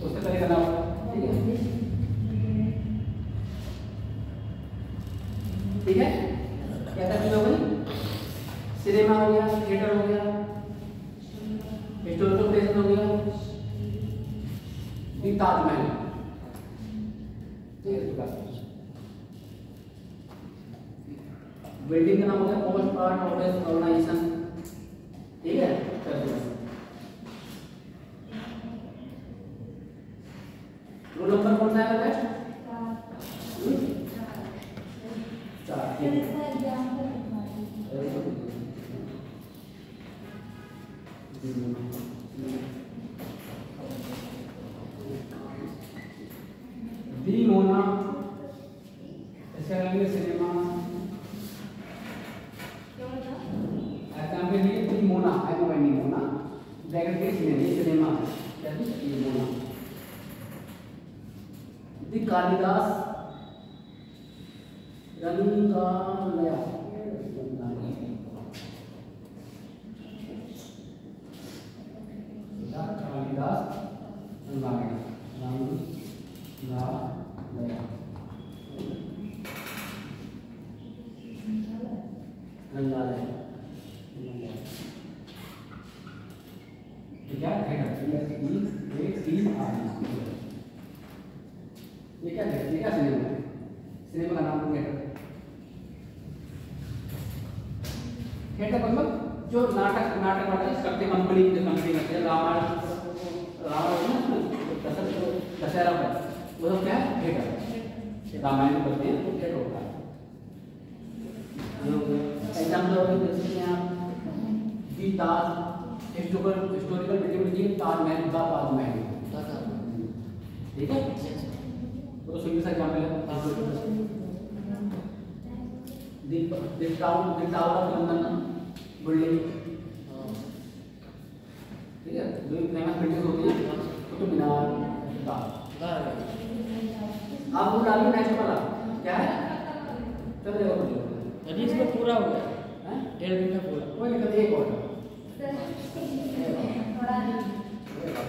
उससे पहले करना होगा, ठीक है ठीक है। कैसा चीज हो गई? सिनेमा हो गया, थिएटर हो गया, हिस्टोरिकल प्लेस हो गया, ताजमहल, बिल्डिंग का नाम होता है पोस्ट पार्ट ऑफ ऑर्गेनाइजेशन, ठीक है। रोल नंबर कौन सा है बेटा? 4, ठीक है। दी मोना, ऐसे करेंगे सिनेमा, एग्जाम्पल लिए दी मोना, एमओएनई मोना, ब्रैकेट के सिनेमा, क्या है ये मोना। दी कालिदास रंगालया, कालिदास रंगालया, रंगालय, क्या है? ये क्या है? ये क्या सिनेमा है? सिनेमा का नाम थिएटर। थिएटर मतलब जो नाटक करते कंपनी करते हैं, रामायण दशहरा पर वो सब क्या है? थिएटर। रामायण करते हैं तो थिएटर होता है। एग्जाम्पल जैसे कि आप the Taj, historical building Taj Mahal, the Taj Mahal, ठीक है। तो सिंपल सा एग्जांपल है। The Tower of London building, ठीक है। जो फेमस बिल्डिंग होती है कुतुब मीनार, आप वो डालिए नेक्स्ट वाला क्या है? चल जाएगा अभी इसमें पूरा हो गया है, 1.5 घंटा पूरा। कोई दिक्कत एक और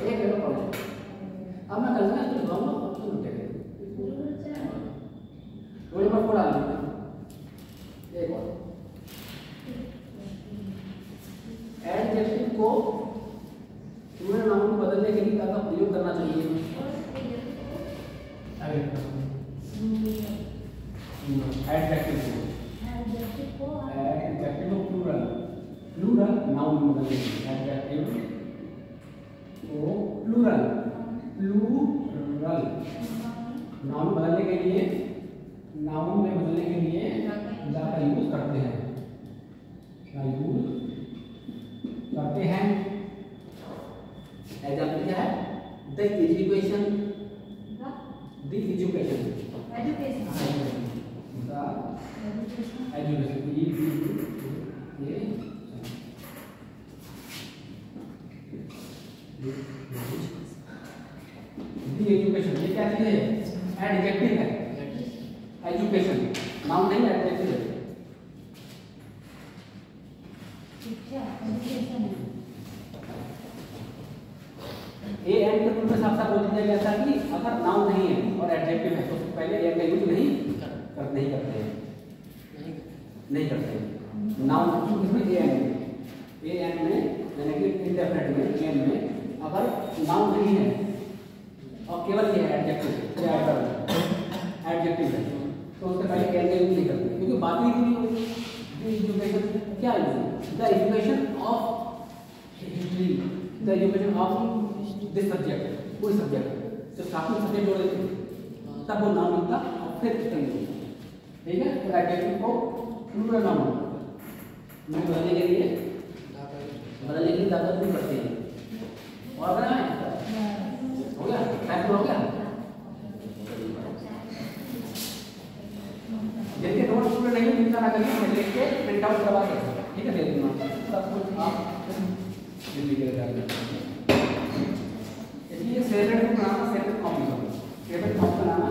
एक ले लो पढ़ो। अब मैं कल ना तो दोनों ऑप्शन उठे गए, रोल नंबर 4 डाल दो। एक और एडजेक्टिव को पूरे नाउन में बदलने के लिए क्या का प्रयोग करना चाहिए? एडजेक्टिव को प्लूरल नाउन में बदलने के लिए एडजेक्टिव को प्लूरल नाउन बदलने के लिए, नाउन में बदलने के लिए द का यूज करते हैं, एग्जाम्पल क्या है? द एजुकेशन, एजुकेशन, ये क्या चीज है? एडजेक्टिव है। एजुकेशन नाउन नहीं है, एडजेक्टिव है। ए एंड के रूल में साफ साफ बोल दिया गया था कि अगर नाउन नहीं है और एडजेक्टिव है तो उससे पहले एंड का यूज नहीं करते हैं, नहीं करते। नाउन इसमें ए एंड में यानी कि इंडेफिनिट में एंड में अगर नाउन नहीं है और केवल ये एडजेक्टिव एडजेक्टिव है तो उससे पहले एंड का यूज नहीं करते, क्योंकि बात ही नहीं होगी एजुकेशन क्या है, the education of history, the education of this subject, कोई सब्जेक्ट जो स्टार्टिंग सब्जेक्ट जोड़ देते हैं तब वो नाम लिखता और फिर इसका यूज होता। ठीक है, तो एडजेक्टिव को प्लूरल नाउन में बदलने के लिए ज़रूरत नहीं पड़ती है। और बना है हो गया, टाइप हो गया। जिनके नोट्स पूरे नहीं चिंता ना करिए, मैं लिख के प्रिंट आउट करवा के ठीक है दे दूंगा, सब कुछ आप लिख के इसलिए सेपरेट बनाना, सेपरेट कॉपी बनाना, सेपरेट कॉपी बनाना